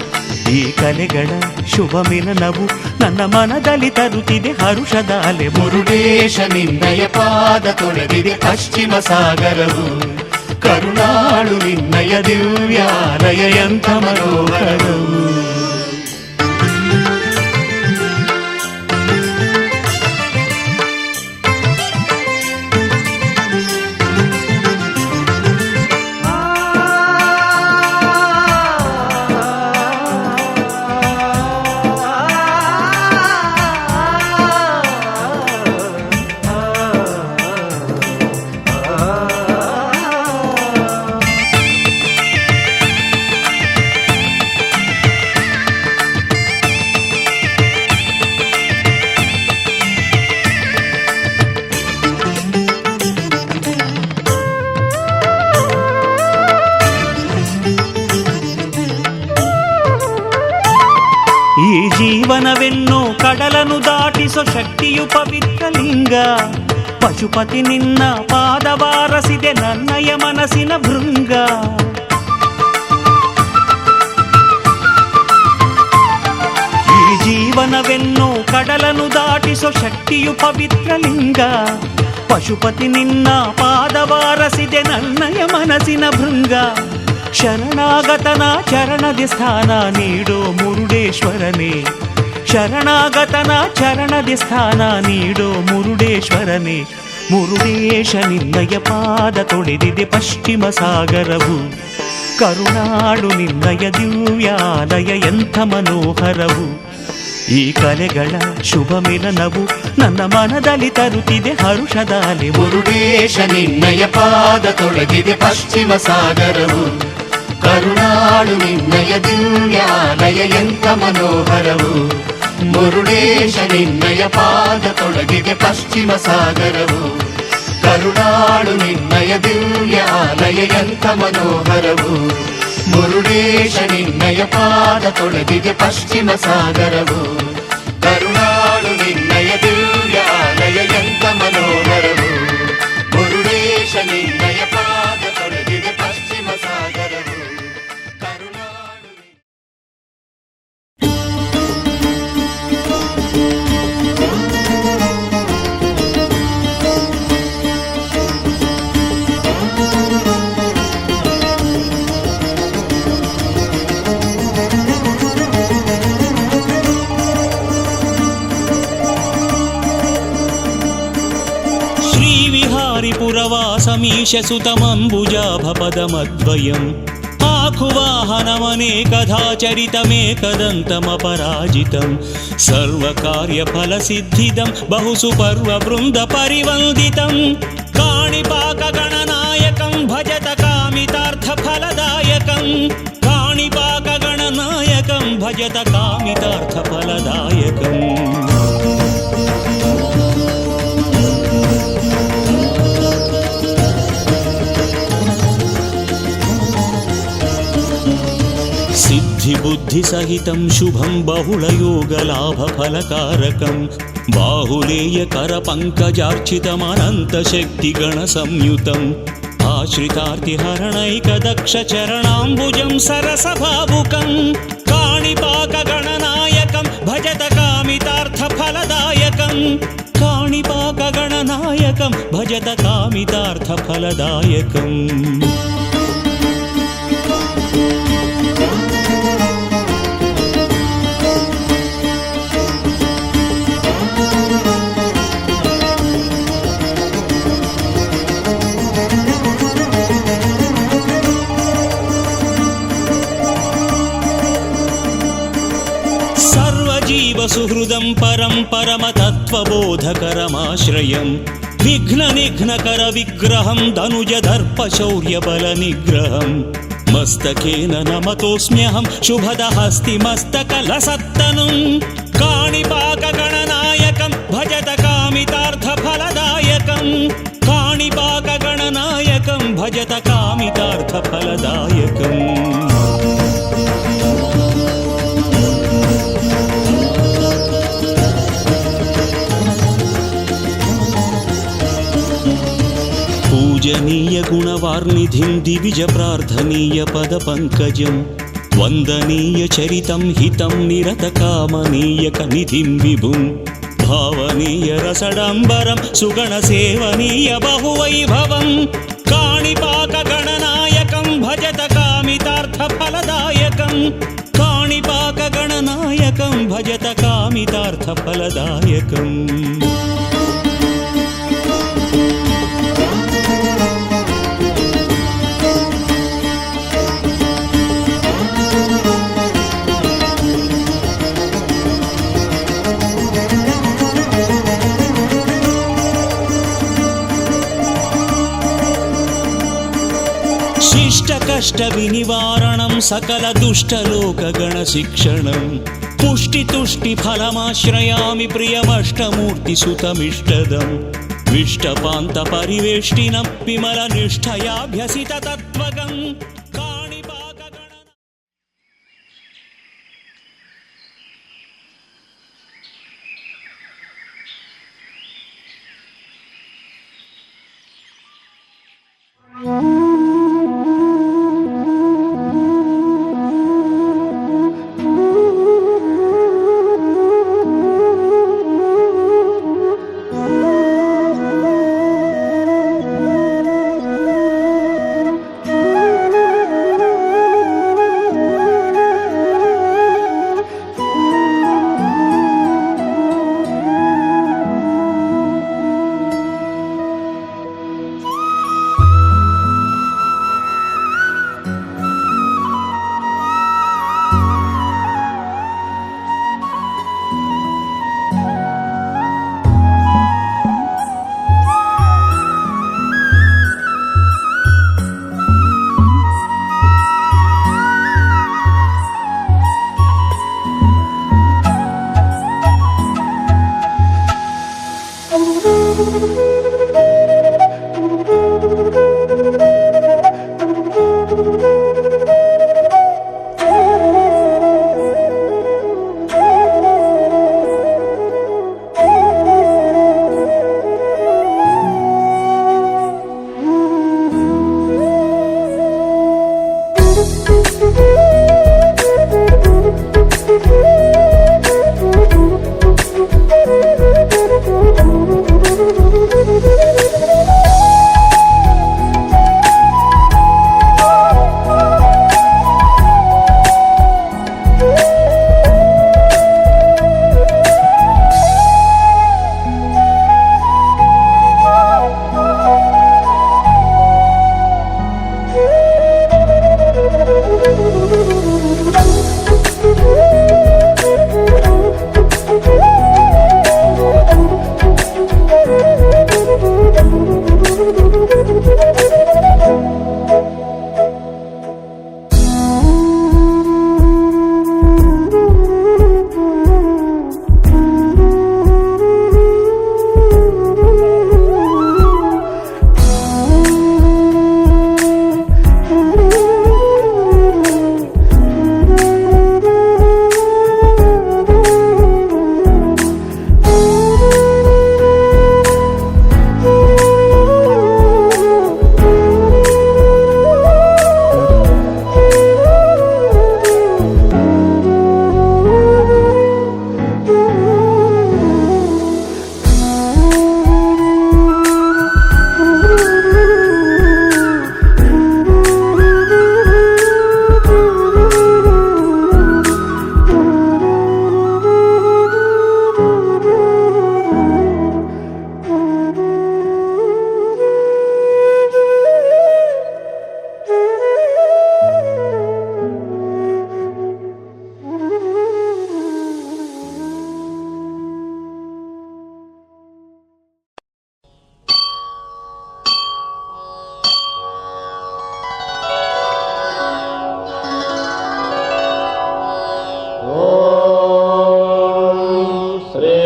ಈ ಕಲೆಗಳ ಶುಭ ಮಿಲನವು ನನ್ನ ಮನದಲ್ಲಿ ತರುತ್ತಿದೆ ಹರುಷದ ಅಲೆ. ಮುರುಡೇಶ ನಿನ್ನಯ ಪಾದ ತೊಳೆದಿದೆ ಪಶ್ಚಿಮ ಸಾಗರವು. ಕರುಣಾಳು ನಿನ್ನಯ ದಿವ್ಯಾಲಯ ಎಂಥ ಮನೋಹರವು. ಈ ಜೀವನವೆನ್ನೋ ಕಡಲನ್ನು ದಾಟಿಸೋ ಶಕ್ತಿಯು ಪವಿತ್ರ ಲಿಂಗ. ಪಶುಪತಿ ನಿನ್ನ ಪಾದವಾರಸಿದೆ ನನ್ನಯ ಮನಸ್ಸಿನ ಭೃಂಗ. ಈ ಜೀವನವೆನ್ನೋ ಕಡಲನ್ನು ದಾಟಿಸೋ ಶಕ್ತಿಯು ಪವಿತ್ರ ಲಿಂಗ. ಪಶುಪತಿ ನಿನ್ನ ಪಾದವಾರಸಿದೆ ನನ್ನಯ ಮನಸ್ಸಿನ ಭೃಂಗ. ಶರಣಾಗತನ ಚರಣದಿ ಸ್ಥಾನ ನೀಡೋ ಮುರುಡೇಶ್ವರನೇ. ಶರಣಾಗತನ ಚರಣದಿ ಸ್ಥಾನ ನೀಡೋ ಮುರುಡೇಶ್ವರನೇ. ಮುರುಡೇಶ ನಿನ್ನಯ ಪಾದ ತೊಳೆದಿದೆ ಪಶ್ಚಿಮ ಸಾಗರವು. ಕರುಣಾಳು ನಿನ್ನಯ ದಿವ್ಯಾಲಯ ಎಂಥ ಮನೋಹರವು. ಈ ಕಲೆಗಳ ಶುಭ ಮಿಲನವು ನನ್ನ ಮನದಲ್ಲಿ ತರುತ್ತಿದೆ ಹರುಷದ ಅಲೆ. ಮುರುಡೇಶ ನಿನ್ನಯ ಪಾದ ತೊಳೆದಿದೆ ಪಶ್ಚಿಮ ಸಾಗರವು. ಕರುಣಾಳು ನಿನ್ನಯ ದಿವ್ಯಾಲಯ ಎಂಥ ಮನೋಹರವು. ಮುರುಡೇಶ ನಿನ್ನಯ ಪಾದ ತೊಳೆದಿದೆ ಪಶ್ಚಿಮ ಸಾಗರವು. ಕರುಣಾಳು ನಿನ್ನಯ ದಿವ್ಯಾಲಯ ಎಂಥ ಮನೋಹರವು. ಮುರುಡೇಶ ನಿನ್ನಯ ಪಾದ ತೊಳೆದಿದೆ ಪಶ್ಚಿಮ ಸಾಗರವು. ಕರುಣಾಳು ನಿನ್ನಯ ದಿವ್ಯಾಲಯ ಎಂಥ ಮನೋಹರವು. ಮುರುಡೇಶ ನಿನ್ನಯ ಪಾದ ತೊಳೆದಿದೆ ಪಶ್ಚಿಮ ಸಾಗರವು. ಕರುಣಾಳು ಶ್ರೀವಿಹಾರಿಪುರವಾಸಮೀಶ ಸುತಮಂಬುಜಾಭಪದಮದ್ವಯಂ. ಆಹುವಾಹನಮನೇಕಧಾಚರಿತಮೇಕದಂತಮಪರಾಜಿತಂ. ಸರ್ವಕಾರ್ಯಫಲಸಿದ್ಧಿದಂ ಬಹುಸುಪರ್ವವೃಂದಪರಿವಂದಿತಂ. ಕಾಣಿಪಾಕಗಣನಾಯಕಂ ಭಜತ ಕಾಮಿತಾರ್ಥಫಲದಾಯಕಂ. ಕಾಣಿಪಾಕಗಣನಾಯಕಂ ಭಜತ ಕಾಮಿತಾರ್ಥಫಲದಾಯಕಂ. सिद्धिबुद्धिसहितं शुभं बहुलयोगलाभफलकारकं. बाहुलेयकरपङ्कजार्चितमनन्तशक्तिगणसंयुतम्. आश्रितार्तिहरणैकदक्षचरणाम्बुजं सरसभावुकं. काणिपाकगणनायकं भजत कामितार्थफलदायकं. काणिपाकगणनायकं भजत कामितार्थफलदायकम्. దైవ సుహృదం పరం పరమతత్వబోధకరమాశ్రయం విఘ్న నిఘ్నకర విగ్రహం ధనుజ దర్ప శౌర్య బల నిగ్రహం మస్తకేన నమతోస్మ్యహం శుభదహస్తి మస్తకలసత్తనుం కాణిపాక గణనాయకం భజత కామితార్థ ఫలదాయకం కాణిపాక గణనాయకం భజత కామితార్థ ఫలదాయకం పూజనీయ గుణవార్నిధిం దివిజ ప్రార్థనీయ పద పంకజం వందనీయ చరితం హితం నిరత కామనీయక నిధిం విభుం భావనీయ రసడంబరం సుగణ సేవనీయ బహువైభవం కాణిపాక గణనాయకం భజత కామితార్థ ఫలదాయకం కాణిపాక గణనాయకం భజత కామితార్థ ఫలదాయకం కష్ట వినివారణం సకల దుష్టలోకగణ శిక్షణం పుష్టి తుష్టి ఫలమాశ్రయామి ప్రియమష్టమూర్తి సుతమిష్టదం విష్టపాంత పరివేష్టినం విమల నిష్ఠయాభ్యసిత తత్వగం కాణిపాక గణ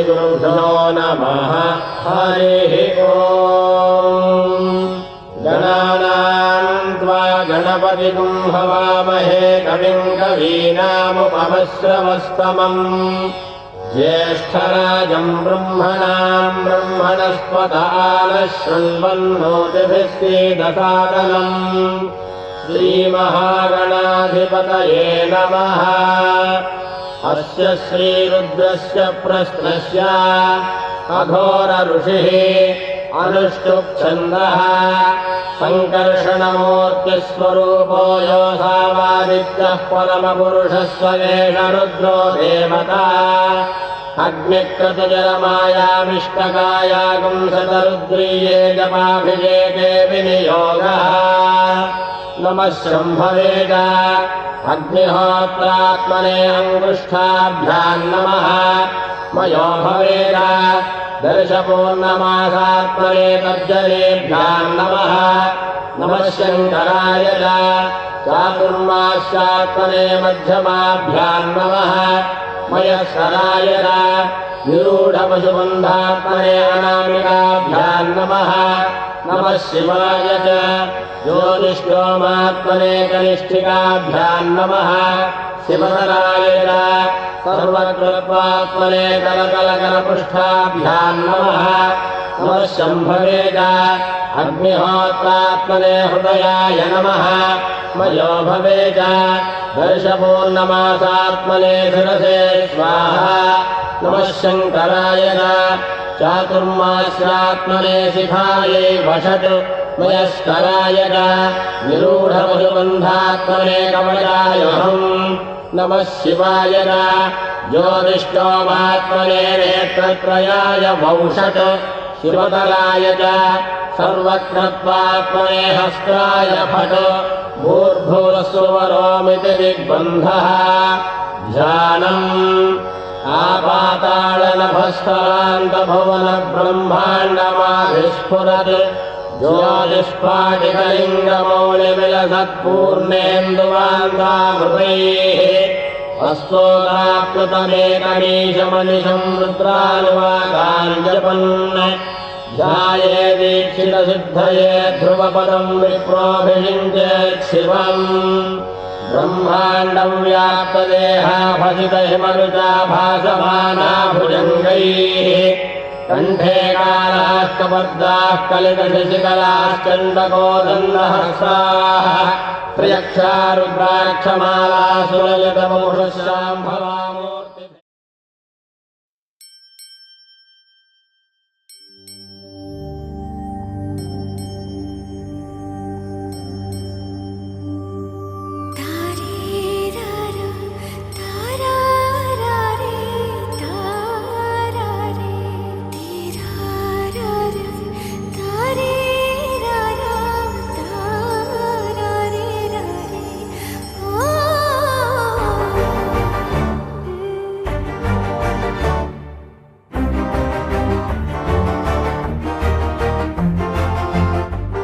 श्रीगुरुभ्यो नमः हरिः ओम् गणानां त्वा गणपतिं हवामहे कविं कवीनामुपमश्रवस्तमम् ज्येष्ठराजं ब्रह्मणां ब्रह्मणस्पदानः शृण्वन्नोतिभिः सीदसादनम् श्रीमहागणाधिपतये नमः। अस्य श्रीरुद्रस्य प्रश्नस्य अघोर ऋषिः अनुष्टुप्छन्दः सङ्कर्षणमूर्तिस्वरूपो योऽसावादित्यः परमपुरुषस्वयेन रुद्रो देवता अग्निक्रतुजरमायामिष्टकाया गुंसतरुद्रीये जपाभिषेके विनियोगः। नमः शम्भवे च अग्निहोत्रात्मने अङ्गुष्ठाभ्याम् नमः मयो भवेद दर्शपूर्णमासात्मने तर्जनेभ्याम् नमः नमः शङ्कराय च चातुर्मास्यात्मने मध्यमाभ्याम् नमः मयस्कराय च विरूढपशुबन्धात्मने अनामिकाभ्याम् नमः नमः शिवाय च ज्योतिष्ठोमात्मने कनिष्ठिकाभ्याम् नमः शिवतराय च सर्वकृत्वात्मने करकलकरपुष्ठाभ्याम् नमः नमः शम्भवे च अग्निहोत्रात्मने हृदयाय नमः मयो भवे च दर्शपूर्णमासात्मने शिरसे स्वाहा नमः शङ्कराय च चातुर्मास्यात्मने शिखायै वषट् मयस्कराय च निरूढपशुबन्धात्मने कवचायहम् नमः शिवाय च ज्योतिष्ठोमात्मने नेत्रत्रयाय वौषट् शिवतराय च सर्वक्रत्वात्मने हस्ताय फट् भूर्भुवस्सुवरोमिति दिग्बन्धः ध्यानम् आपातालनभस्थलान्तभुवनब्रह्माण्डमाभिस्फुरत् ज्योतिष्पाटिकलिङ्गमौलिविलसत्पूर्णेन्दुवान्तामृतैः हस्तोदाप्लुतमेकमीशमनिशं रुद्रानुवाकाञ्जपन् ध्याये दीक्षितसिद्धये ध्रुवपदं विप्रोऽभिषिञ्चेत् शिवम् ब्रह्माण्डं व्याप्तदेहाभसितहिमरुचा भासमाना भुजङ्गैः कण्ठे कालास्तबद्धाः कलितशशिकलाश्चण्डकोदण्डहस्ताः त्र्यक्षा रुद्राक्षमाला सुरलितमुषशाम्भवामूर्ति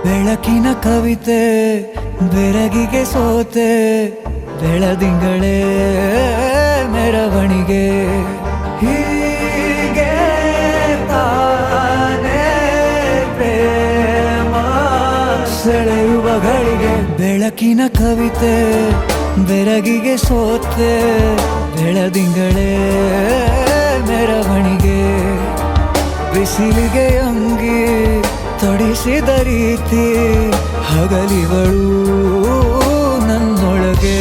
ಬೆಳಕಿನ ಕವಿತೆ ಬೆರಗಿಗೆ ಸೋತೆ ಬೆಳದಿಂಗಳೇ ಮೆರವಣಿಗೆ ಹೀಗೆ ತಾನೇ ಪ್ರೇಮ ಸೆಳೆಯುವ ಗಳಿಗೆ ಬೆಳಕಿನ ಕವಿತೆ ಬೆರಗಿಗೆ ಸೋತೆ ಬೆಳದಿಂಗಳೇ ಮೆರವಣಿಗೆ ಬಿಸಿಲಿಗೆ ಅಂಗಿ ತೊಡಿಸಿದ ರೀತಿ ಹಗಲಿಗಳು ನನ್ನೊಳಗೆ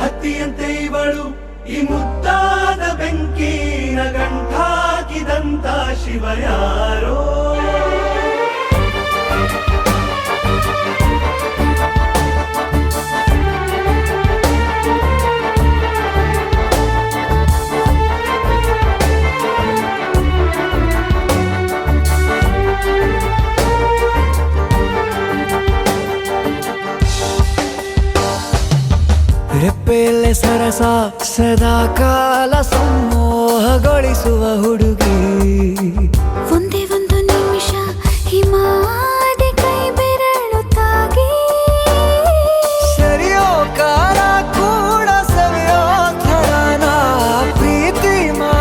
ಹತ್ತಿಯಂತೆ ಇವಳು ಈ ಮುದ್ದಾದ ಬೆಂಕಿನ ಗಂಟಾಕಿದಂತ ಶಿವ ಯಾರೋ ರೆಪ್ಪೆಯಲ್ಲೇ ಸರಸ ಸದಾ ಕಾಲ ಸಂಮೋಹಗೊಳಿಸುವ ಹುಡುಗಿ ಒಂದೇ ಒಂದು ನಿಮಿಷ ಹಿಮಾದಿ ಕೈ ಬೆರಳು ತಾಗಿ ಸರಿಯೋ ಕಾಲ ಕೂಡ ಸವಿಯೋ ಥರನ ಪ್ರೀತಿ ಮಾ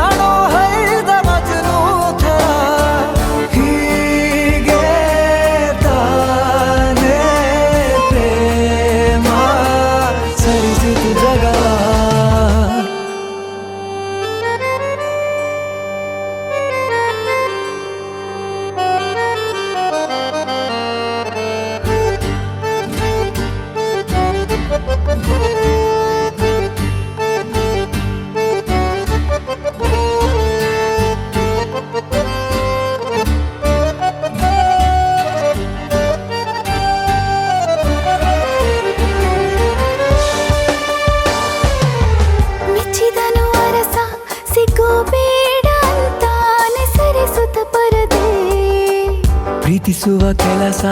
ಪ್ರೀತಿಸುವ ಕೆಲಸ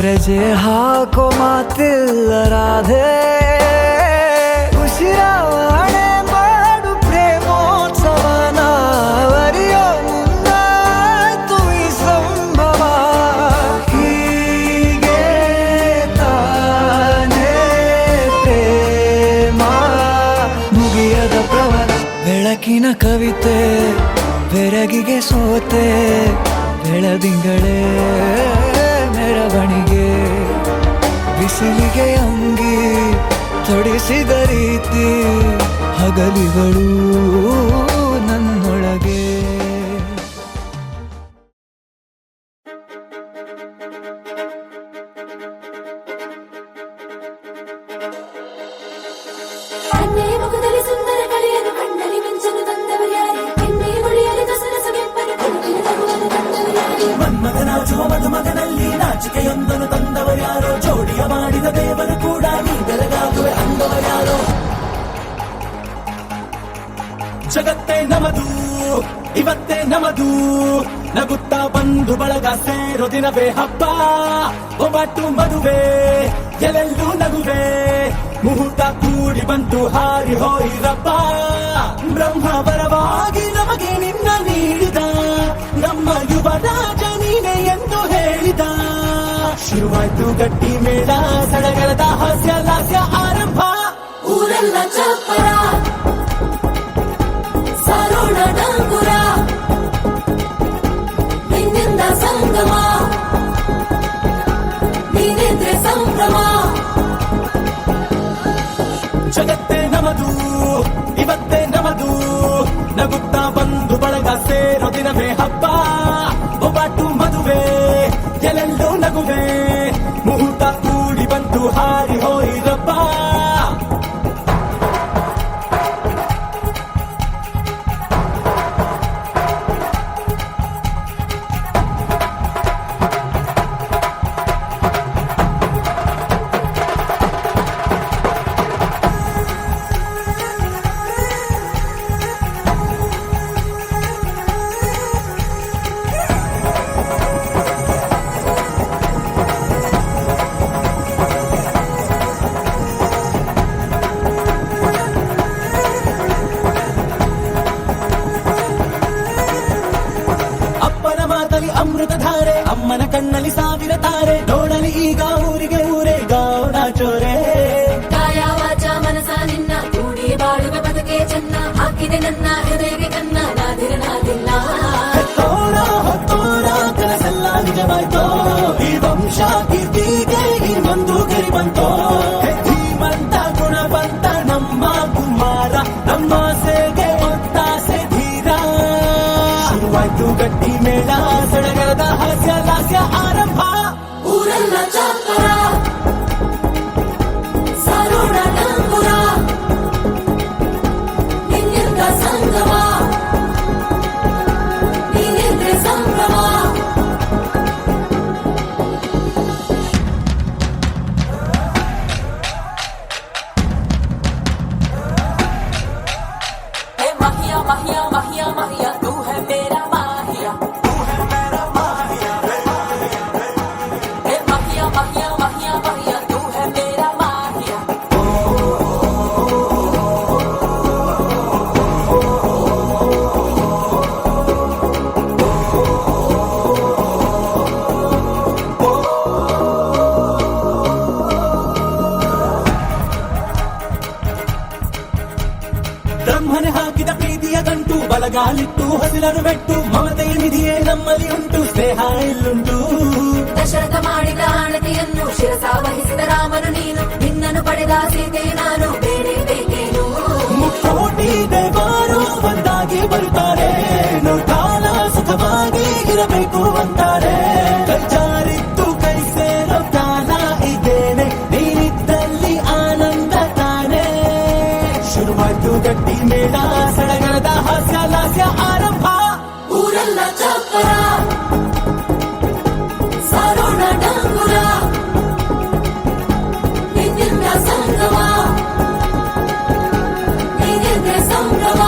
ರಜೆ ಹಾಕೋ ಮಾತಿಲ್ಲ ರಾಧೆ ಉಸಿರಾವಣೆ ಮಾಡು ಪ್ರೇಮೋತ್ಸವನ ಅರಿಯೋ ಮುಂದಾಯ್ತು ಈ ಸಂಭವ ಹೀಗೆ ತಾನೇ ಪ್ರೇಮ ಮುಗಿಯದ ಪ್ರವರ ಬೆಳಕಿನ ಕವಿತೆ ಬೆರಗಿಗೆ ಸೋತೆ ಬೆಳದಿಂಗಳೇ ಮೆರವಣಿಗೆ ಬಿಸಿಲಿಗೆ ಅಂಗಿ ತೊಡಿಸಿದ ರೀತಿ ಹಗಲಿಗಳು ನನ್ನೊಳಗೆ ಕಣ್ಣೇ ಮುಖದಲ್ಲಿ ಸುಂದರ ಕಳೆಯನ್ನು ಕಣ್ಣಲ್ಲಿ ಮಿಂಚನು ತಂದವರ್ಯಾರೆ ಎಣ್ಣೆ ಮುಡಿಯಲ್ಲಿ ದಸರ ಸೊಗೆಪ್ಪನು ಕಣ್ಣಿನ ನಗುವನ್ನು ತಂದವರ್ಯಾರೆ ಮನ್ಮಥನಾಚುವ ಮಧುಮಗನಲ್ಲಿ ನಾಚಿಕೆಯೊಂದನ್ನು ತಂದವರ್ಯಾರೋ ಜೋಡಿಯ ಮಾಡಿದ ದೇವರು ಕೂಡ ನೀ ಬೆರಗಾಗುವೆ ಅಂದವರ್ಯಾರೋ ಜಗತ್ತೇ ನಮದು ಇವತ್ತೇ ನಮದು ನಗುತ್ತಾ ಬಂದು ಬಳಗ ಸೇರೋ ದಿನವೇ ಹಬ್ಬ ಒಬ್ಬಟ್ಟು ಮದುವೆ ಎಲ್ಲೆಲ್ಲೂ ನಗುವೆ ಮುಹೂರ್ತ ಕೂಡಿ ಬಂತು ಹಾರಿ ಹೋಯಿರಪ್ಪ ಬ್ರಹ್ಮ ವರವಾಗಿ ನಮಗೆ ನಿನ್ನ ನೀಡಿದ ನಮ್ಮ ಯುವರಾಜ ನೀನೆ ಎಂದು ಹೇಳಿದ ಶುರುವಾಯ್ತು ಗಟ್ಟಿ ಮೇಳ ಸಡಗರದ ಹಾಸ್ಯ ಲಾಸ್ಯ ಆರಂಭ ಊರೆಲ್ಲ ಚಪ್ಪರ ಸಾರೋಣ ಡಂಗುರ ನಿನ್ನಿಂದ ಸಂಗಮ ನೀನೆಂದ್ರೆ ಸಂಭ್ರಮ ಜಗತ್ತೇ ನಮದು ಇವತ್ತೇ ನಮದು ನಗುತ್ತಾ ಬಂದು ಬಳಗ ಸೇರೋ ದಿನವೇ ಹಬ್ಬ ಒಬ್ಬಟ್ಟು ಮದುವೆ ಎಲ್ಲೆಲ್ಲೂ ನಗುವೆ ಮುಹೂರ್ತ ಕೂಡಿ ಬಂತು ಹಾರಿ ಹೋಯಿರಪ್ಪ ಅಮೃತಧಾರೆ ಅಮ್ಮನ ಕಣ್ಣಲ್ಲಿ ಸಾವಿರ ತಾರೆ ನೋಡಲಿ ಈಗ ಊರಿಗೆ ಊರೇ ಗೌಡ ಚೋರೆ ಕಾಯ ವಾಚ ಮನಸ ನಿನ್ನ ಕೂಡಿ ಬಾಳುವ ಬದುಕೆ ಚೆನ್ನ ಹಾಕಿದೆ ನನ್ನ ಎದೆಗೆ ಕನ್ನ ನಾದಿರನಾದಿಲ್ಲ ಹೆತ್ತೋರ ಹೊತ್ತೋರ ಕನಸೆಲ್ಲ ನಿಜವಾಯ್ತೋ ಈ ವಂಶ ಕೀರ್ತಿಗೆ ಇನ್ನೊಂದು ಗರಿ ಬಂತೋ ಧೀಮಂತ ಗುಣವಂತ ನಮ್ಮ ಕುಮಾರ ನಮ್ಮ ಸೇಗೆ ಒತ್ತಾಸೆ ಧೀರ ಶುರುವಾಯ್ತು ಗಟ್ಟಿ ಮೇಳ ಸಡಗರದ ಹಾಸ್ಯ ಲಾಸ್ಯ ಆರಂಭ ಊರೆಲ್ಲ ಚಪ್ಪರ ಸಾರೋಣ ಡಂಗುರ ನಿನ್ನಿಂದ ಸಂಗಮ ನೀನೆಂದ್ರೆ ಸಂಭ್ರಮ महिया महिया महिया महिया तू है मेरा माहिया महिया महिया महिया महिया तू है मेरा माहिया ಬ್ರಹ್ಮನೆ ಹಾಕಿದ ಪ್ರೀತಿಯ ಗಂಟು ಬಲಗಾಲಿಟ್ಟು ಹಸಿರನು ಬೆಟ್ಟು ಮಮತೆಯ ನಿಧಿಯೇ ನಮ್ಮಲ್ಲಿ ಉಂಟು ಸ್ನೇಹ ಇಲ್ಲುಂಟು ದಶರಥ ಮಾಡಿದ ಆಣತಿಯನ್ನು ಶಿರಸ ವಹಿಸಿದ ರಾಮನು ನೀನು ನಿನ್ನನ್ನು ಪಡೆದ ಸೀತೆ ನಾನು ಬೇರೆ ಬೇಕೇನು ಮುಕ್ಕೋಟಿ ದೇವರು ಒಂದಾಗಿ ಬರುತ್ತಾರೆ ಕಾಲ ಸುಖವಾಗಿ ಇರಬೇಕು ಅಂತಾರೆ ಕೈ ಜಾರಿತ್ತು ಕೈ ಸೇರೋ ಕಾಲ ಇದೇನೆ ನೀನಿದ್ದಲ್ಲಿ ಆನಂದ ತಾನೆ ಶುರುವಾಯ್ತು ಗಟ್ಟಿ ಮೇಳ ಸಡಗರದ ಹಾಸ್ಯ ಲಾಸ್ಯ ಆರಂಭ ಊರೆಲ್ಲ ಚಪ್ಪರ ಸಾರೋಣ ಡಂಗುರ ನಿನ್ನಿಂದ ಸಂಗಮ ನೀನೆಂದ್ರೆ ಸಂಭ್ರಮ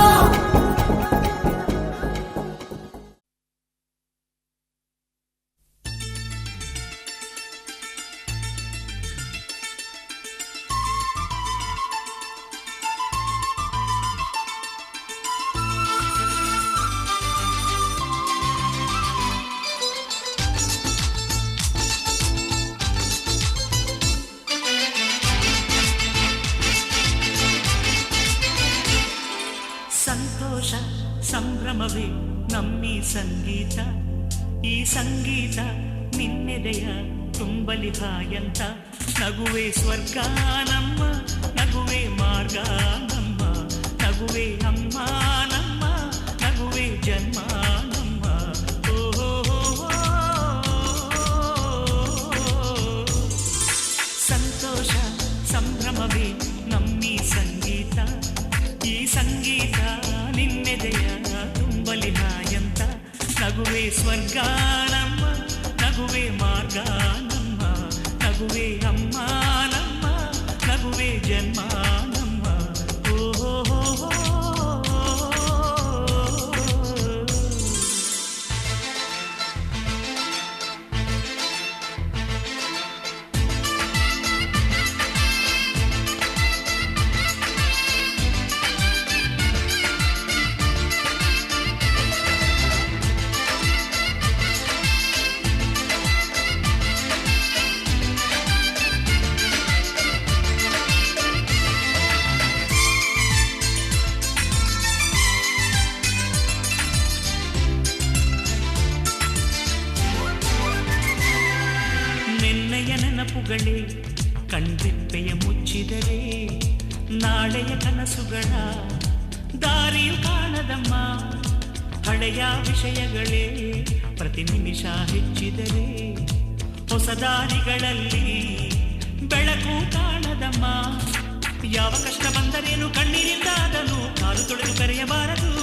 ಸಂತೋಷ ಸಂಭ್ರಮವೇ ನಮ್ಮಿ ಸಂಗೀತ, ಈ ಸಂಗೀತ ನಿನ್ನೆದೆಯ ತುಂಬಲಿ ಹಾಯಂತ. ನಗುವೆ ಸ್ವರ್ಗ ನಮ್ಮ, ನಗುವೆ ಮಾರ್ಗ ನಮ್ಮ, ನಗುವೆ ಅಮ್ಮ ನಮ್ಮ, ನಗುವೆ ಜನ್ಮ ನಮ್ಮ. ಸಂತೋಷ ಸಂಭ್ರಮವೇ ನಮ್ಮಿ ಸಂಗೀತ, ಈ ಸಂಗೀತ ನಿನ್ನೆದೆಯ ತುಂಬಲಿ ಹಾಯಂತ. ನಗುವೆ ಸ್ವರ್ಗ ನಮ್ಮ, ನಗುವೆ ಮಾರ್ಗ ನಮ್ಮ, ನಗುವೆ ಅಮ್ಮ ನಮ್ಮ, ನಗುವೆ ಜನ್ಮ ನಮ್ಮ. ನೆನಪುಗಳೇ ಕಣ್ರೆಪ್ಪೆಯ ಮುಚ್ಚಿದರೆ ನಾಳೆಯ ಕನಸುಗಳ ದಾರಿಯು ಕಾಣದಮ್ಮ. ಹಳೆಯ ವಿಷಯಗಳೇ ಪ್ರತಿ ನಿಮಿಷ ಹೆಚ್ಚಿದರೆ ಹೊಸ ದಾರಿಗಳಲ್ಲಿ ಬೆಳಕು ಕಾಣದಮ್ಮ. ಯಾವ ಕಷ್ಟ ಬಂದರೇನು ಕಣ್ಣೀರಿಂದ ಅದನ್ನು ಕಾಲು ತೊಳೆದು ಕರೆಯಬಾರದು.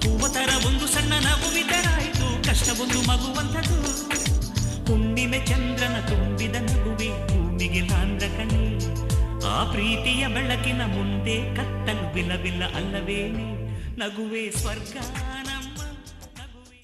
ಹೂವ ತರ ಒಂದು ಸಣ್ಣ ನಗುವಿದ್ದರಾಯಿತು, ಕಷ್ಟವೊಂದು ಮಗುವಂಥದ್ದು. ಹುಣ್ಣಿಮೆ ಚಂದ್ರನ ತುಂಬಿದ ನಗುವೆ ಭೂಮಿಗೆ ಸಾಂದ್ರ ಕಣೆ, ಆ ಪ್ರೀತಿಯ ಬೆಳಕಿನ ಮುಂದೆ ಕತ್ತಲು ಬಿಲವಿಲ್ಲ ಅಲ್ಲವೇನೆ. ನಗುವೆ ಸ್ವರ್ಗ ನಮ್ಮ, ನಗುವೆ.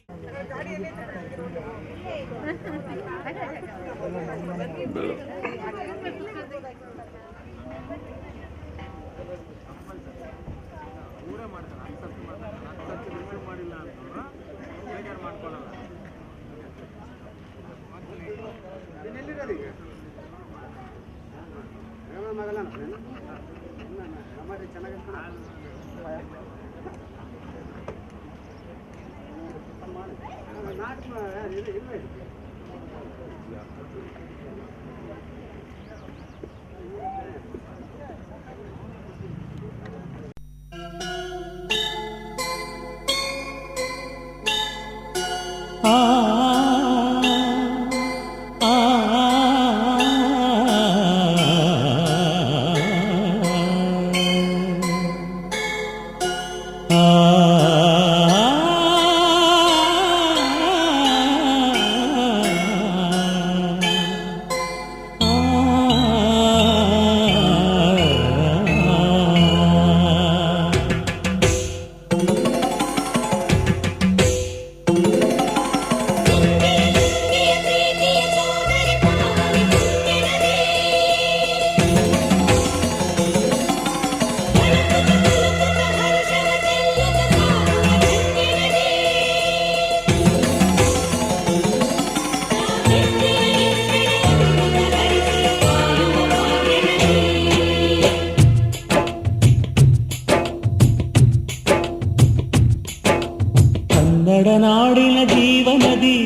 ನಾಡಿನ ಜೀವನದಿ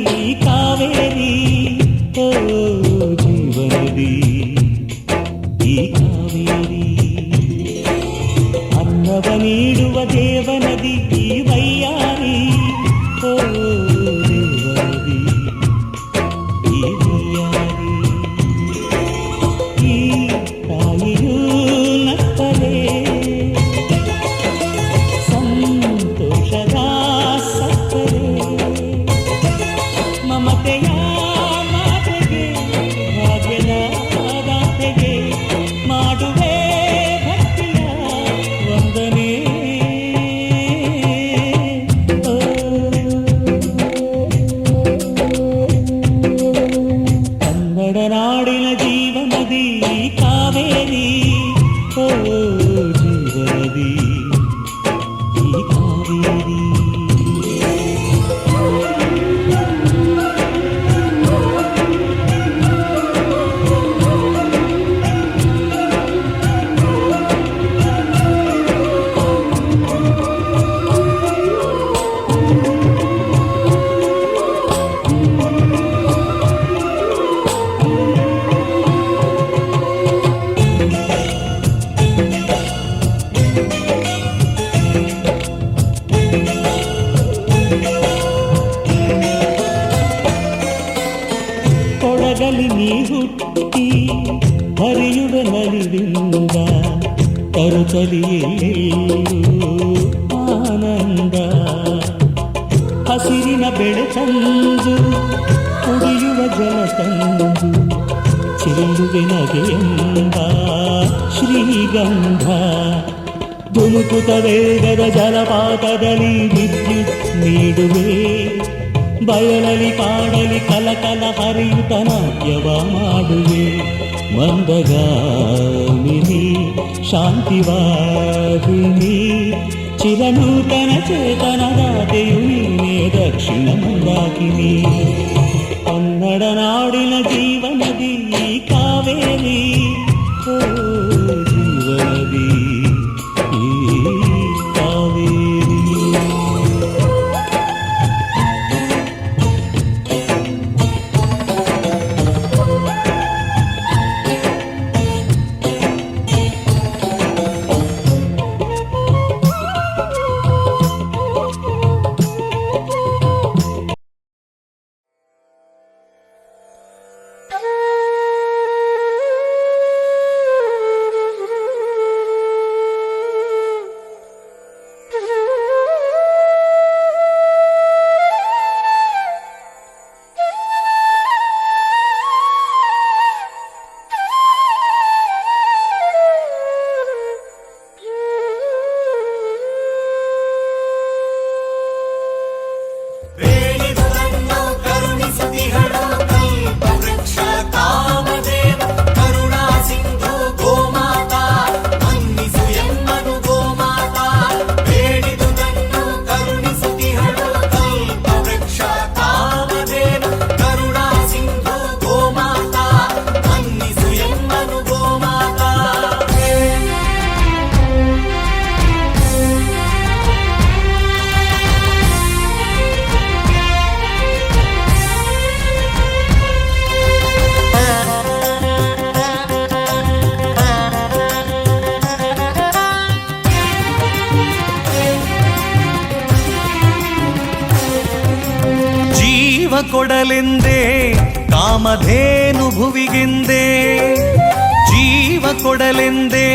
ಕಾವೇರಿ, ಓ ಜೀವನದಿ ಈ ಕಾವೇರಿ. ಅನ್ನವ ನೀಡುವ ದೇವನದಿ ಈ ವೈಯಾರಿ, ಓ ದೇವನದಿ ಈ ವೈಯಾರಿ. ಈ ತಾಯಿಯೂ ನಕ್ಕರೆ ಸಂತೋಷದ ಮಮತೆಯ ಮಾತೆಗೆ ಭಾಗ್ಯದ ದಾತೆಗೆ ಮಾಡುವೆ ಭಕ್ತಿಯ ವಂದನೆ. ಜಗದಲ್ಲಿ ಎಲ್ಲೆಲ್ಲೂ ಆನಂದ. ಹಸಿರಿನ ಬೆಳೆ ತಂದು ಕುಡಿಯುವ ಜಲ ತಂದು ಚೆಲ್ಲುವೆ ನಗೆಯೆಂಬ ಶ್ರೀಗಂಧ. ಧುಮುಕುತ ವೇಗದ ಜಲಪಾತದಲ್ಲಿ ವಿದ್ಯುತ್ ನೀಡುವೆ. ಬಯಲಲಿ ಕಾಡಲಿ ಕಲಕಲ ಹರಿಯುತ ನಾಟ್ಯವ ಮಾಡುವೆ. ಮಂದಗಾಮಿನಿ ಶಾಂತಿವಾಹಿನಿ ಚಿರನೂತನ ಚೇತನದಾತೆಯು ನೀನೇ ದಕ್ಷಿಣ ಮಂದಾಕಿನಿ. ಕನ್ನಡ ನಾಡಿನ ಜೀವನದಿ ಕಾವೇರಿ, ಓ ಜೀವನದಿ ಈ ಕಾವೇರಿ. ಕೊಡಲೆಂದೇ ಕಾಮಧೇನು ಭುವಿಗೆಂದೇ. ಜೀವ ಕೊಡಲೆಂದೇ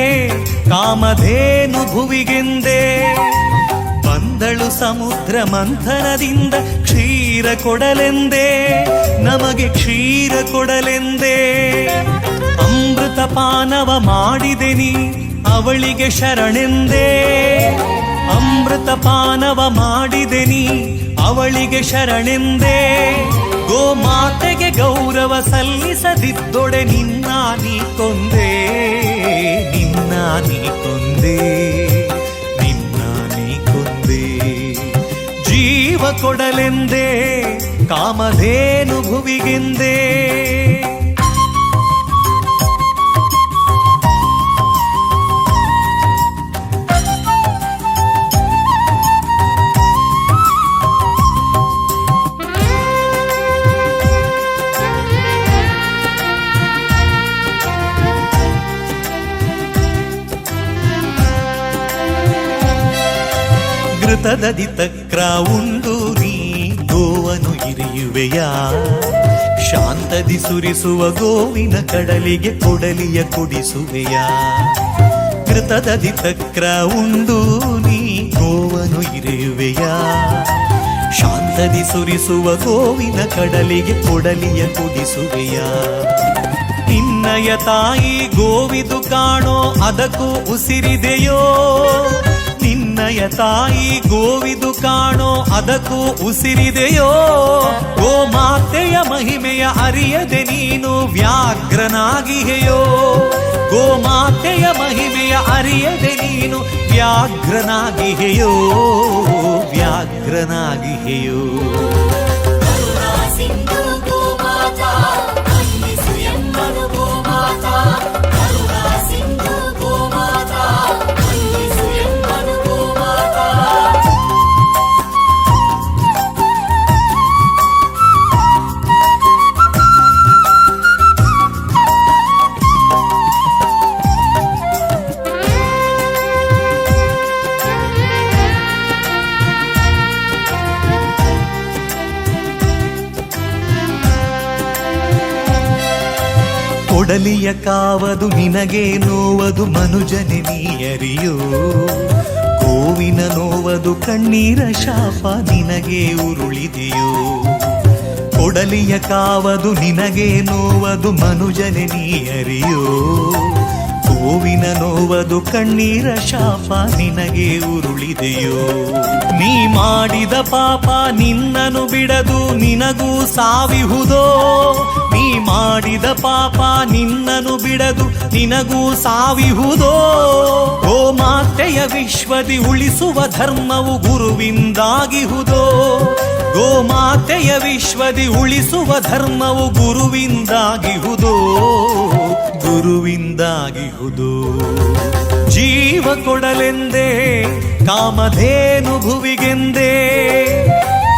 ಕಾಮಧೇನು ಭುವಿಗೆಂದೇ. ಬಂದಳು ಸಮುದ್ರ ಮಂಥನದಿಂದ ಕ್ಷೀರ ಕೊಡಲೆಂದೇ. ನಮಗೆ ಕ್ಷೀರ ಕೊಡಲೆಂದೇ. ಅಮೃತ ಪಾನವ ಮಾಡಿದೆ ನೀ ಅವಳಿಗೆ ಶರಣೆಂದೇ. ಅಮೃತ ಪಾನವ ಮಾಡಿದೆ ನೀ ಅವಳಿಗೆ ಶರಣೆಂದೇ. ಗೋಮಾತೆಗೆ ಗೌರವ ಸಲ್ಲಿಸದಿದ್ದೊಡೆ ನಿನ್ನ ನೀ ಕೊಂದೆ. ನಿನ್ನ ನೀ ಕೊಂದೆ. ನಿನ್ನ ನೀ ಕೊಂದೆ. ಜೀವ ಕೊಡಲೆಂದೇ ಕಾಮಧೇನು ಭುವಿಗೆಂದೇ. ಘೃತದದಿ ತಕ್ರ ಉಂಡು ನೀ ಗೋವನು ಇರಿಯುವೆಯ. ಶಾಂತದಿ ಸುರಿಸುವ ಗೋವಿನ ಕಡಲಿಗೆ ಕೊಡಲಿಯ ಕುಡಿಸುವೆಯ. ಘೃತದದಿ ತಕ್ರ ಉಂಡು ನೀ ಗೋವನು ಇರಿಯುವೆಯ. ಶಾಂತದಿ ಸುರಿಸುವ ಗೋವಿನ ಕಡಲಿಗೆ ಕೊಡಲಿಯ ಕುಡಿಸುವೆಯ. ನಿನ್ನಯ ತಾಯಿ ಗೋವಿದು ಕಾಣೋ ಅದಕ್ಕೂ ಉಸಿರಿದೆಯೋ. ನಿನ್ನಯ ತಾಯಿ ಗೋವಿದು ಕಾಣೋ ಅದಕ್ಕೂ ಉಸಿರಿದೆಯೋ. ಗೋಮಾತೆಯ ಮಹಿಮೆಯ ಅರಿಯದೆ ನೀನು ವ್ಯಾಘ್ರನಾಗಿಹೆಯೋ. ಗೋಮಾತೆಯ ಮಹಿಮೆಯ ಅರಿಯದೆ ನೀನು ವ್ಯಾಘ್ರನಾಗಿಹೆಯೋ. ವ್ಯಾಘ್ರನಾಗಿಹೆಯೋ. ಕೊಡಲಿಯ ಕಾವದು ನಿನಗೆ ನೋವದು ಮನುಜನೆ ನೀಯರಿಯೋ, ಗೋವಿನ ನೋವದು ಕಣ್ಣೀರ ಶಾಪ ನಿನಗೆ ಉರುಳಿದೆಯೋ. ಕೊಡಲಿಯ ಕಾವದು ನಿನಗೆ ನೋವದು ಮನುಜನೆ ನೀಯರಿಯೋ, ಗೋವಿನ ನೋವದು ಕಣ್ಣೀರ ಶಾಪ ನಿನಗೆ ಉರುಳಿದೆಯೋ. ನೀ ಮಾಡಿದ ಪಾಪ ನಿನ್ನನು ಬಿಡದು ನಿನಗೂ ಸಾವಿಹುದೋ, ನೀ ಮಾಡಿದ ಪಾಪ ನಿನ್ನನು ಬಿಡದು ನಿನಗೂ ಸಾವಿಹುದೋ. ಗೋಮಾತೆಯ ವಿಶ್ವದಿ ಉಳಿಸುವ ಧರ್ಮವು ಗುರುವಿಂದಾಗಿಹುದೋ, ಗೋಮಾತೆಯ ವಿಶ್ವದಿ ಉಳಿಸುವ ಧರ್ಮವು ಗುರುವಿಂದಾಗಿಹುದೋ, ಗುರುವಿಂದಾಗಿಹುದು. ಜೀವ ಕೊಡಲೆಂದೇ ಕಾಮಧೇನು ಭುವಿಗೆಂದೇ,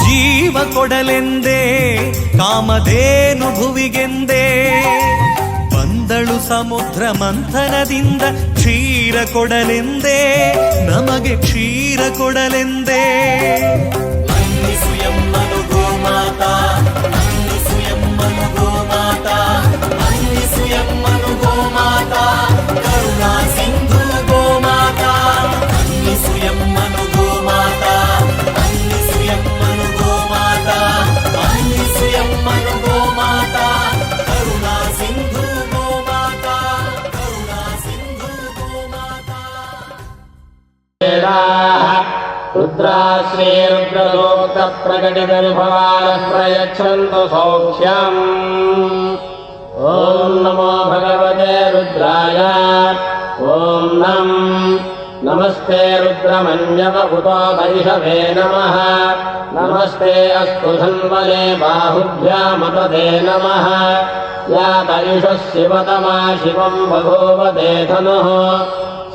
ಜೀವ ಕೊಡಲೆಂದೇ ಕಾಮಧೇನು ಭುವಿಗೆಂದೇ. ಬಂದಳು ಸಮುದ್ರ ಮಂಥನದಿಂದ ಕ್ಷೀರ ಕೊಡಲೆಂದೇ, ನಮಗೆ ಕ್ಷೀರ ಕೊಡಲೆಂದೇ. ಅನ್ನಿಸು ಎಮ್ಮನು ಗೋಮಾತಾ, ಅನ್ನಿಸು ಎಮ್ಮನು ಗೋಮಾತಾ, ಅನ್ನಿಸು ಎಮ್ಮನು ಗೋಮಾತಾ, ಕರುಣಾ ಸಿಂಧು ಗೋಮಾತಾ. ಅನ್ನಿಸು ಎಮ್ಮನು ಗೋಮಾತಾ, ಅನ್ನಿಸು ಎಮ್ಮನು ಗೋಮಾತಾ, ಅನ್ನಿಸು ಎಮ್ಮನು ಗೋಮಾತಾ, ಕರುಣಾ ಸಿಂಧು ಗೋಮಾತಾ, ಕರುಣಾ ಸಿಂಧು ಗೋಮಾತಾ. ರುದ್ರಾಶ್ರೀರುದ್ರಸೂಕ್ತ ಪ್ರಕಟಿತವಿಭವಾನ ಪ್ರಯಚ್ಛಂತು ಸೌಖ್ಯಂ. ಓಂ ನಮೋ ಭಗವತೆ ರುದ್ರಾಯ. ಓಂ ನಮಸ್ತೆ ರುದ್ರಮನ್ಯವ ಉತೋ ವೈಷವೇ ನಮಃ. ನಮಸ್ತೆ ಅಸ್ತು ಧನ್ವನೆ ಬಾಹುಭ್ಯಾಮಪದೇ ನಮಃ. ಯಾ ತೈಷಃ ಶಿವತಮಾ ಶಿವಂ ಬಭೂವತೆ ಧನುಃ.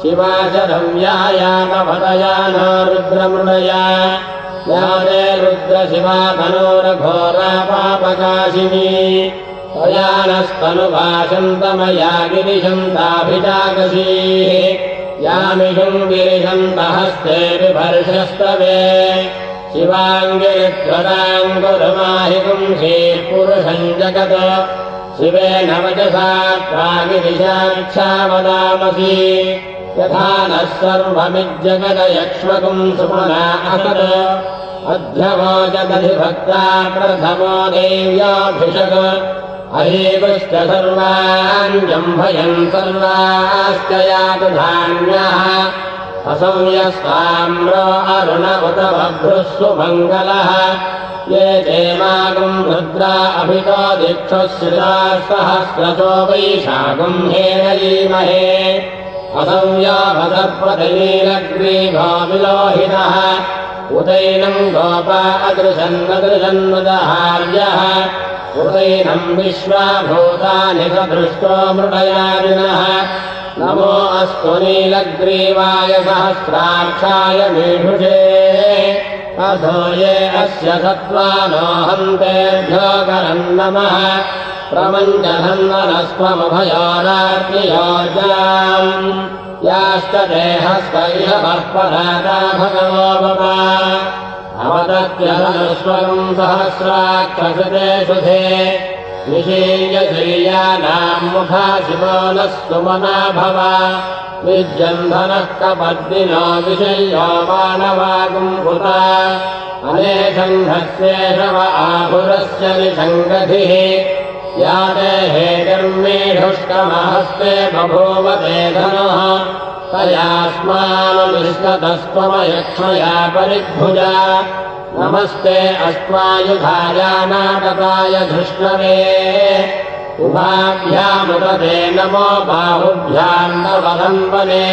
ಶಿವಾಚರವ್ಯಾಯಾತಪದಯಾನ ರುದ್ರಮೃಡಯಾ. ಯಾದೇ ರುದ್ರಶಿವಾ ತನೂರಘೋರಾ ಪಾಪಕಾಶಿನಿ. ಸ್ವಯಾನಸ್ತನುಭಾಷन्तಮಯಾ ಗಿರಿಶन्ताभिजागसीः. यामिषुम् गिरिशन्तहस्ते बिभर्षस्तवे. शिवाङ्गिरिध्वराम् गुरुमाहि पुंसीः पुरुषम् जगत्. शिवेन वचसा त्वा गिरिशाक्षा वदामसि. यथा नः सर्वमिज्जगदयक्ष्मकुम् सुमना असत्. अध्यवोचदधिभक्ता प्रथमो देव्याभिषक्. अहीवश्च सर्वान् जम्भयन् सर्वाश्च यातु धान्यः. असंयस्ताम्रो अरुण उत बभ्रुः सुमङ्गलः. ये चेमागुम् रुद्रा अभितो दिक्षुश्रिताः सहस्रशो वैशाखम् हेरयीमहे. असंयाभसर्पतिनीलग्रीभो विलोहितः. उदैनम् गोपा अदृशन्नदृशन्नुदहार्यः. उदैनम् विश्वाभूतानि सदृष्टो मृडयादिनः. नमो अस्तु नीलग्रीवाय सहस्राक्षाय मीढुषे. अधो ये अस्य सत्त्वानो हन्तेभ्यो करम् नमः. प्रमञ्चधन्वनस्त्वमभयोरार्तियोर्जाम्. याश्च देहस्तैषवः पराता भगवो बप. अवदत्यधनुष्वम् सहस्राक्षसते शुधे. निशील्य श्रीयानाम् मुखा शिवो नः सुमना भव. विज्यन्धनः कपद्दिनो विषय्यो मानवागुम्भुता. अनेशन्धस्येषव आहुरस्य निषङ्गधिः. याते हेतिर्मेढुष्कमहस्ते बभूवते धनुः. तयास्मानुनिष्कतस्त्वमयक्ष्मया परिभुजा. नमस्ते अस्त्वायुधाय नाटकाय धृष्णवे. उभाभ्यामुदते नमो बाहुभ्याम् नवधन्वने.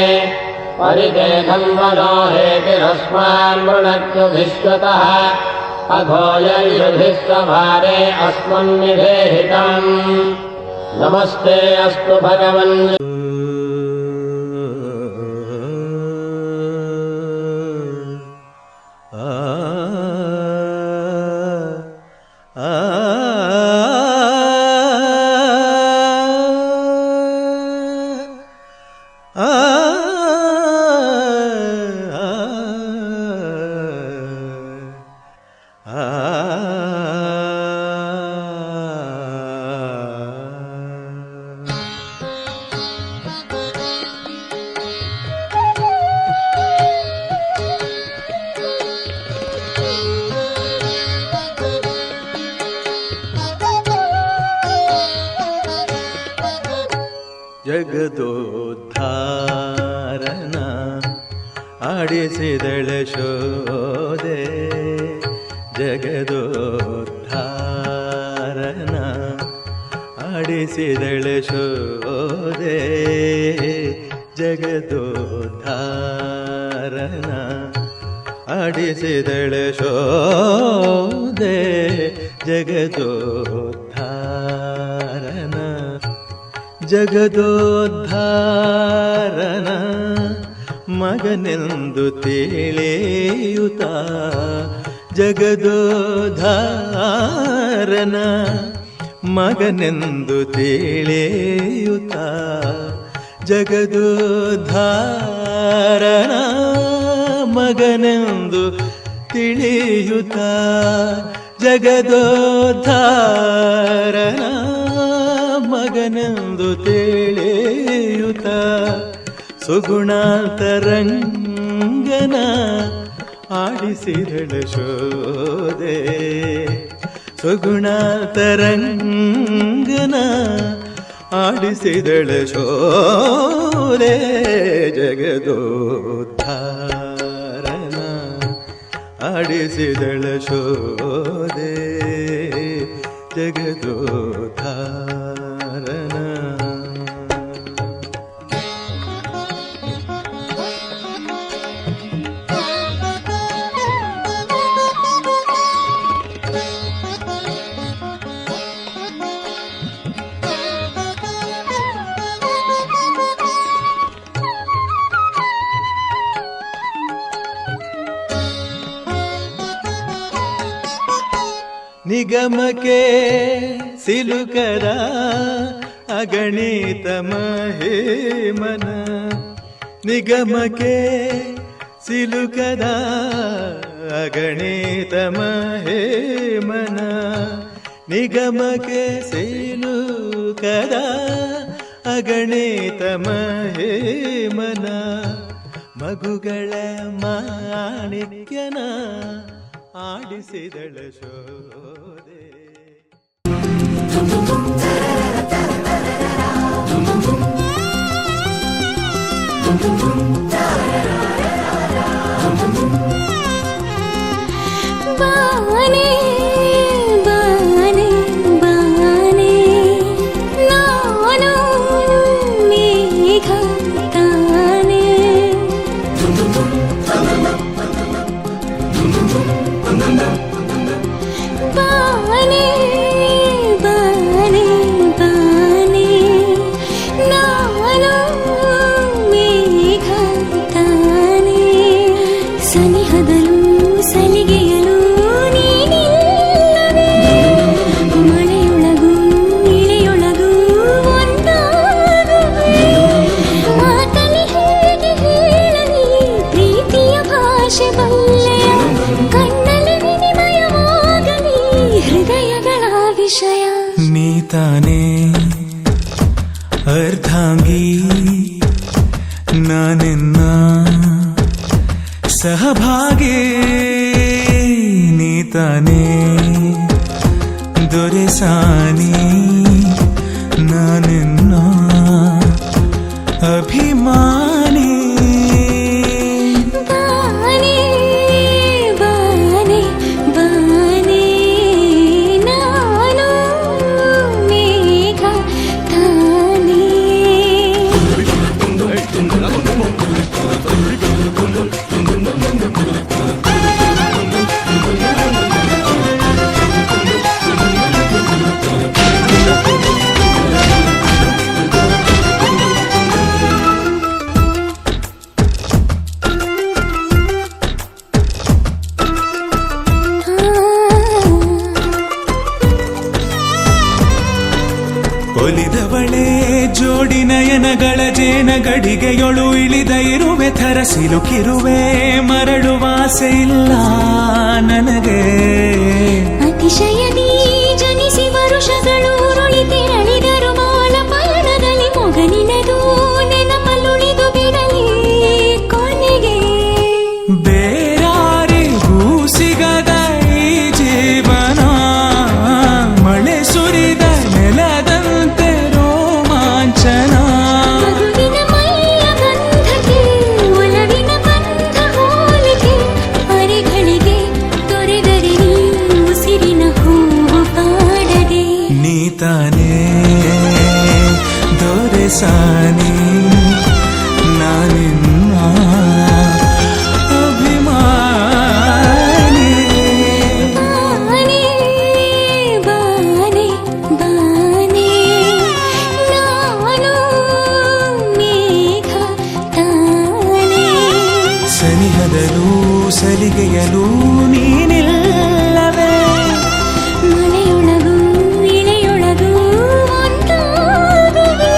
परिते धन्वनो हेतिरस्मान् वृणक्युभिश्वतः. अघोययुधिस्तभारे अस्मन्निधेहितम्. नमस्ते अस्तु भगवन्. ಜಗದೋದ್ಧಾರನ ಆಡಿಸಿದಳ ಶೋದೆ ಜಗದೋದ್ಧಾರನ ಆಡಿಸಿದಳ ಶೋದೆ ಜಗದೋದ್ಧಾರನ ಆಡಿಸಿದಳ ಶೋದೆ ಜಗದೋದ್ಧಾರನ ಜಗದೋದ್ಧಾರನ ಮಗನೆಂದು ತಿಳಿಯುತ್ತ ಜಗದೋದ್ಧಾರನ ಮಗನೆಂದು ತಿಳಿಯುತ್ತ ಜಗದೋದ್ಧಾರನ ಮಗನೆಂದು ತಿಳಿಯುತ್ತ ಜಗದೋದ್ಧಾರನ ಮಗನೆಂದು ತಿಳಿಯುತ್ತ ಸುಗುಣಾಂತರಂಗನ ಆಡಿಸಿದಳ ಶೋದೆ ಸುಗುಣಾಂತರಂಗನ ಆಡಿಸಿದಳ ಶೋದೆ ಜಗದೋದ್ಧಾರನ ಆಡಿಸಿದಳ ಶೋದೆ ಜಗದೋದ್ಧಾರನ. ನಿಗಮಕ್ಕೆ ಸಿಲುಕದ ಅಗಣಿತ ಮಹಿಮನ ನಿಗಮಕ್ಕೆ ಸಿಲುಕದ ಅಗಣಿತ ಮಹಿಮನ ನಿಗಮಕ್ಕೆ ಸಿಲುಕದ ಅಗಣಿತ ಮಹಿಮನ ಮಗುಗಳ ಮಾಣಿಕ್ಯನ ಆಡಿಸಿದಳ ಶೋದೆ. ಬಾನೆ ಬಾನೆ ಬಾನೆ ನಾನು ಮೇಘ ತಾನೆ ಬಾನೆ ಬಾನೆ ಬಾನೆ ನಾನು ಮೇಘ ತಾನೆ ಸನಿಹದಲು ಸಲಿಗೆಯಲು ನೀನಿಲ್ಲವೇ ಮಳೆಯೊಳಗೂ ಇಳೆಯೊಳಗೂ ಒಂದಾಗುವೆ ಮಾತಲಿ ಹೇಗೆ ಹೇಳಲಿ ಪ್ರೀತಿಯ ಭಾಷೆ ಬಲ್ಲೆಯ ಕಣ್ಣಲ್ಲಿ ವಿನಿಮಯವಾಗಲಿ ಹೃದಯಗಳ ವಿಷಯ ನೀತಾನೇ ಅರ್ಧಾಂಗಿ ನಾನೆನ್ನ ಸಹಭಾಗಿ ನೀತಾನೇ ದೊರೆಸಾನಿ ನಾನೆನ್ನ ಅಭಿಮಾನಿ ಬಾನೆ ಬಾನೆ ಬಾನೆ ನಾನು ಮೇಘ ತಾನೆ ಒಲಿದವಳೆ ಜೋಡಿ ನಯನಗಳ ಜೇನ ಗಡಿಗೆಯೊಳು ಇಳಿದ ಇರುವೆ ಥರ ಸಿಲುಕಿರುವೆ ಮರಳುವಾಸೆ ಇಲ್ಲ ನನಗೆ ಅತಿಶಯದಿ ಜನಿಸಿ ವರುಷಗಳು ಉರುಳಿ ತೆರಳಿದರು ಮೌನ ಪಯಣದಲ್ಲಿ ಮೊಗನಿನದು ನೆನಪಲ್ಲುಳಿದು ಬಿಡಲಿ ಕೊನೆಗೆ ಬೇರಾರಿಗೂ ಸಿಗದ ಈ ಜೀವನ ಮಳೆ ಸುರಿದ ನೆಲದಂತೆ ರೋಮಾಂಚನ ಗಳಿಗೆಯಲು ನೀನಿಲ್ಲವೇ ಮನೆಯೊಳಗೂ ಇಳೆಯೊಳಗೂ ಒಂದಾಗುವೆ.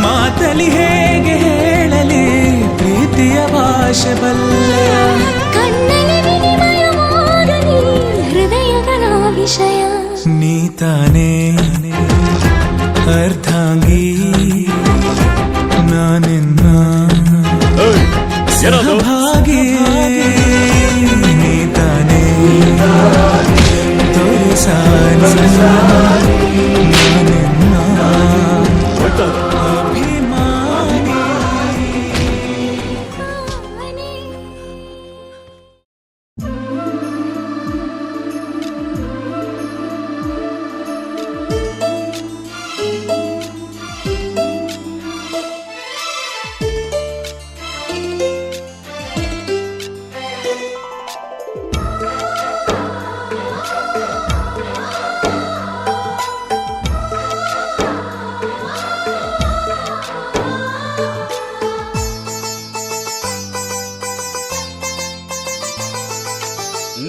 ಮಾತಲಿ ಹೇಗೆ ಹೇಳಲಿ ಪ್ರೀತಿಯ ಭಾಷೆ ಬಲ್ಲೆ ಕಣ್ಣಲ್ಲಿ ವಿನಿಮಯವಾಗಲಿ ಹೃದಯಗಳ ವಿಷಯ. ನೀ ತಾನೇ ಅರ್ಧಾಂಗಿ ನಾನಿನ್ನ ಸಹಭಾಗಿ ನೀ ತಾನೇ ತೋರಿಸಾನಿ ನಾನಿನ್ನ ಅಭಿಮಾನಿ.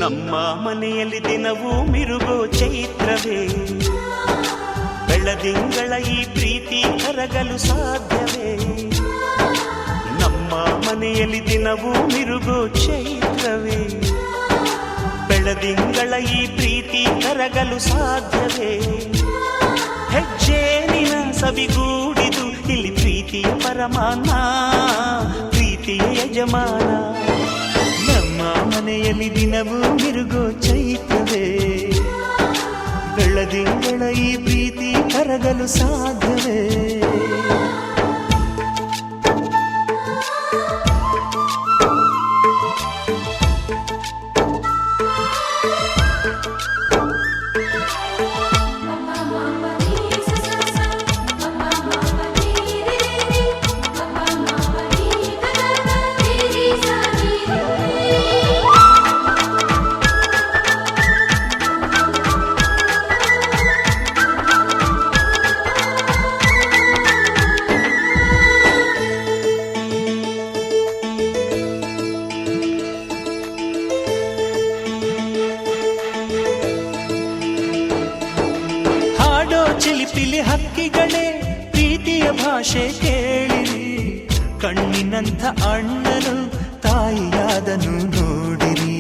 ನಮ್ಮ ಮನೆಯಲ್ಲಿ ದಿನವೂ ಮಿರುಗೋ ಚೈತ್ರವೇ, ಬೆಳದಿಂಗಳ ಈ ಪ್ರೀತಿ ಕರಗಲು ಸಾಧ್ಯವೇ? ನಮ್ಮ ಮನೆಯಲ್ಲಿ ದಿನವೂ ಮಿರುಗೋ ಚೈತ್ರವೇ, ಬೆಳದಿಂಗಳ ಈ ಪ್ರೀತಿ ಕರಗಲು ಸಾಧ್ಯವೇ? ಹೆಜ್ಜೇನಿನ ಸವಿಗೂಡಿದು ಇಲ್ಲಿ ಪ್ರೀತಿಯ ಪರಮಾನ, ಪ್ರೀತಿಯ ಯಜಮಾನ. ನಮ್ಮ ಮನೆಯಲ್ಲಿ ದಿನವೂ ಮಿರುಗೋ ಚೈತ್ರವೇ, ಬೆಳದಿಂಗಳ ಈ ಪ್ರೀತಿ ಕರಗಲು ಸಾಧ್ಯವೇ? ಚಿಲಿಪಿಲಿ ಹಕ್ಕಿಗಳೇ ಪ್ರೀತಿಯ ಭಾಷೆ ಕೇಳಿರಿ, ಕಣ್ಣಿನಂಥ ಅಣ್ಣನು ತಾಯಿಯಾದನು ನೋಡಿರಿ.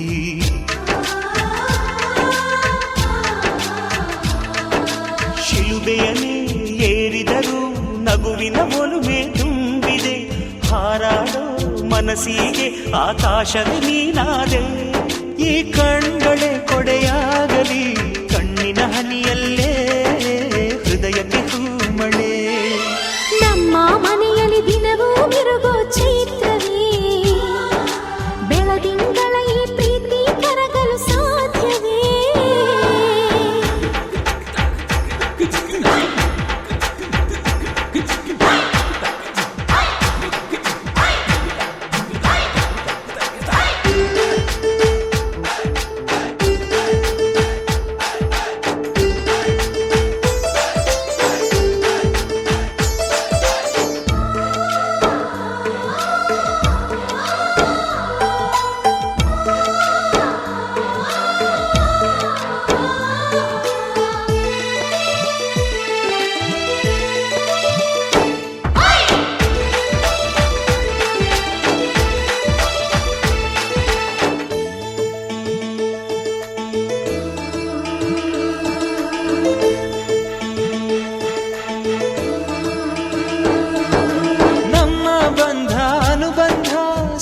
ಶಿಲುಬೆಯನೇ ಏರಿದರೂ ನಗುವಿನ ಒಲುಮೆ ತುಂಬಿದೆ, ಹಾರಾಡೋ ಮನಸ್ಸಿಗೆ ಆಕಾಶವೇ ನೀನಾದೆ. ಈ ಕಣ್ಗಳೇ ಕೊಡೆಯಾಗಲಿ ಕಣ್ಣಿನ ಹನಿಯಲ್ಲೇ ಹೃದಯಕ್ಕೆ ಹೂಮಳೆ. ನಮ್ಮ ಮನೆಯಲ್ಲಿ ದಿನವೂ ಮಿರುಗೋ ಚೈತ್ರವೇ, ಬೆಳದಿಂಗಳ ಈ ಪ್ರೀತಿ ಕರಗಲು ಸಾಧ್ಯವೇ?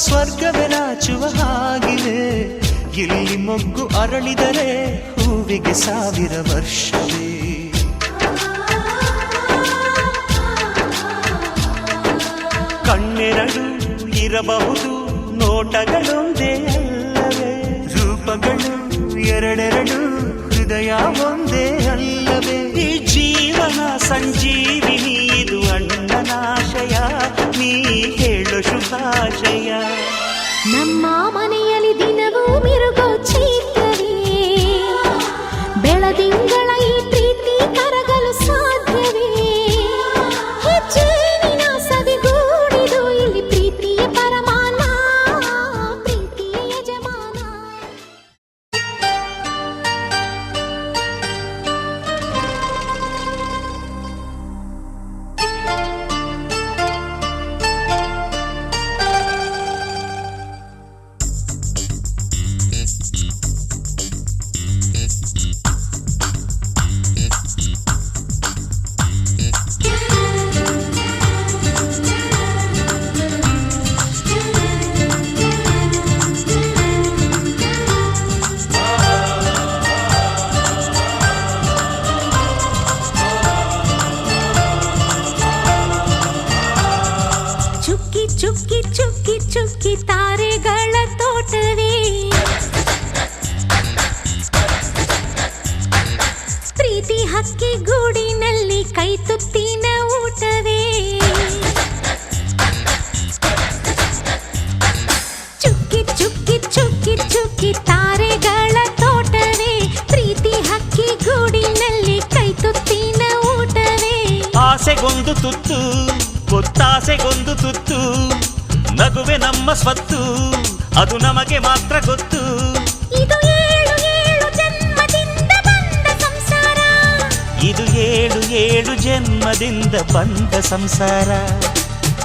ಸ್ವರ್ಗವೇ ನಾಚುವ ಹಾಗಿವೆ, ಇಲ್ಲಿ ಮೊಗ್ಗು ಅರಳಿದರೆ ಹೂವಿಗೆ 1000 ವರ್ಷವೇ. ಕಣ್ಣೆರಡು ಇರಬಹುದು ನೋಟಗಳೊಂದೇ ಅಲ್ಲವೇ, ರೂಪಗಳು ಎರಡೆರಡು ಹೃದಯ ಒಂದೇ ಅಲ್ಲವೇ? ಈ ಜೀವನ ಸಂಜೀವಿನಿ ಇದು ಅಣ್ಣನಾಶಯ, ನೀ ಹೇಳು ಶುಭಾಶಯ. ನಮ್ಮ ಮನೆಯಲ್ಲಿ ದಿನವೂ ಮಿರುಗೋ ಚೈತ್ರವೇ, ಬೆಳದಿಂಗಳ ಈ ಪ್ರೀತಿ ಕರಗಲು ಸಾಧ್ಯವೇ? ಹೆಜ್ಜೇನಿನ ಸವಿಗೂಡಿದು ಇಲ್ಲಿ ಪ್ರೀತಿಯ ಪರಮಾನ, ಪ್ರೀತಿಯ ಯಜಮಾನ. ಗೂಡಿನಲ್ಲಿ ಕೈ ತುತ್ತಿನ ಊಟವೇ ಚುಕ್ಕಿ ಚುಕ್ಕಿ ಚುಕ್ಕಿ ಚುಕ್ಕಿ ತಾರೆಗಳ ತೋಟವೇ ಪ್ರೀತಿ ಹಕ್ಕಿ ಗೂಡಿನಲ್ಲಿ ಕೈ ತುತ್ತಿನ ಊಟವೇ ಆಸೆಗೊಂದು ತುತ್ತು ಒತ್ತಾಸೆಗೊಂದು ತುತ್ತು ನಗುವೆ ನಮ್ಮ ಸ್ವತ್ತು ಅದು ನಮಗೆ ಮಾತ್ರ ಗೊತ್ತು ಇದು ಏಳು ಏಳು ಜನ್ಮದಿಂದ ಬಂದ ಸಂಸಾರ ಇದು ಏಳು ಏಳು ಜನ್ಮದಿಂದ ಬಂದ ಸಂಸಾರ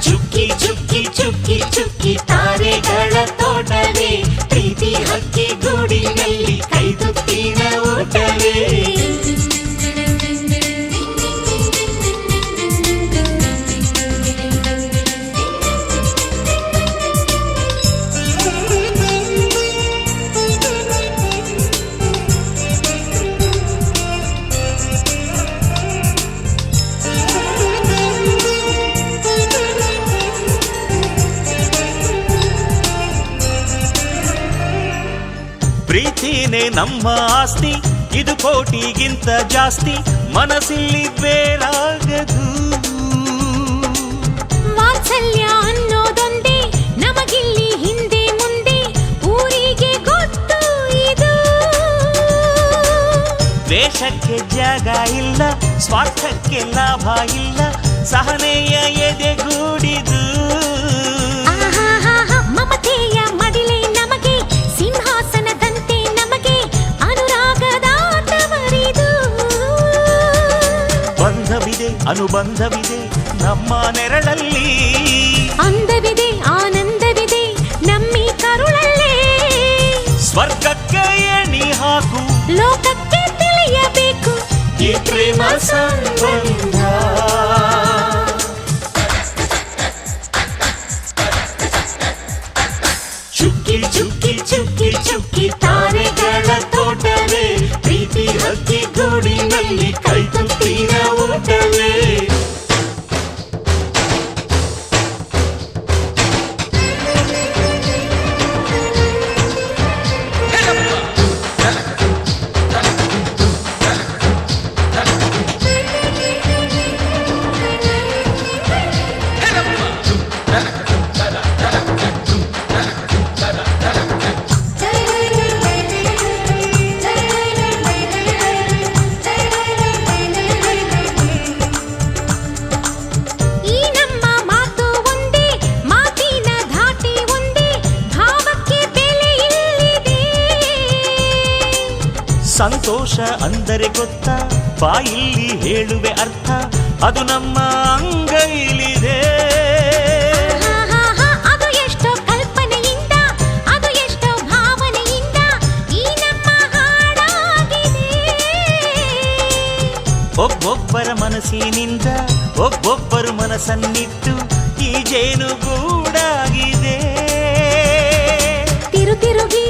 ಚುಕ್ಕಿ ಚುಕ್ಕಿ ಚುಕ್ಕಿ ಚುಕ್ಕಿ ತಾರೆಗಳ ತೋಟವೇ ಪ್ರೀತಿ ಹಕ್ಕಿ ಗೂಡಿನಲ್ಲಿ ಕೈ ತುತ್ತಿನ ಊಟವೇ ಪ್ರೀತಿನೇ ನಮ್ಮ ಆಸ್ತಿ ಇದು ಕೋಟಿಗಿಂತ ಜಾಸ್ತಿ ಮನಸ್ಸಿಲ್ಲಿ ಬೇರಾಗದು ವಾತ್ಸಲ್ಯ ಅನ್ನೋದೊಂದೇ ನಮಗಿಲ್ಲಿ ಹಿಂದೆ ಮುಂದೆ ಊರಿಗೆ ಗೊತ್ತು ಇದು ದ್ವೇಷಕ್ಕೆ ಜಾಗ ಇಲ್ಲ ಸ್ವಾರ್ಥಕ್ಕೆ ಲಾಭ ಇಲ್ಲ ಸಹನೆಯ ಎದೆಗೂಡಿದು ಮಮತೆಯ ಮಡಿಲೆ ನಮಗೆ ಸಿಂಹಾಸನದಂತೆ ನಮಗೆ ಅನುರಾಗದ ತವರಿದು ಬಂಧವಿದೆ ಅನುಬಂಧವಿದೆ ನಮ್ಮ ನೆರಳಲ್ಲಿ ಅಂದವಿದೆ ಆನಂದವಿದೆ ನಮ್ಮಿ ಕರುಳಲ್ಲೇ ಸ್ವರ್ಗಕ್ಕೆ ಎಣಿ ಹಾಕು ಲೋಕಕ್ಕೆ ತಿಳಿಯಬೇಕು ಈ ಪ್ರೇಮ ಸಂಬಂಧ ಚುಕ್ಕಿ ಚುಕ್ಕಿ ಚುಕ್ಕಿ ಚುಕ್ಕಿ ತಾರೆಗಳ ತೋಟವೇ ಪ್ರೀತಿ ಹಕ್ಕಿ ಗೂಡಿನಲ್ಲಿ ಕೈ ತುತ್ತಿನ ಊಟವೇ ಈ ನಮ್ಮ ಮಾತು ಒಂದೇ ಮಾತಿನ ಧಾಟಿ ಒಂದೇ ಭಾವಕ್ಕೆ ಬೆಲೆ ಇಲ್ಲಿದೆ ಸಂತೋಷ ಅಂದರೆ ಗೊತ್ತಾ ಬಾಯಿಲ್ಲಿ ಹೇಳುವೆ ಅರ್ಥ ಅದು ನಮ್ಮ ಅಂಗೈಲಿದೆ ಅದು ಎಷ್ಟೋ ಕಲ್ಪನೆಯಿಂದ ಅದು ಎಷ್ಟೋ ಭಾವನೆಯಿಂದ ಈ ನಮ್ಮ ಹಾಡಾಗಿದೆ ಒಬ್ಬೊಬ್ಬರ ಮನಸ್ಸಿನಿಂದ ಒಬ್ಬೊಬ್ಬರು ಮನಸ್ಸನ್ನಿಟ್ಟು ಈ ಜೇನುಗೂಡಾಗಿದೆ ತಿರುಗಿ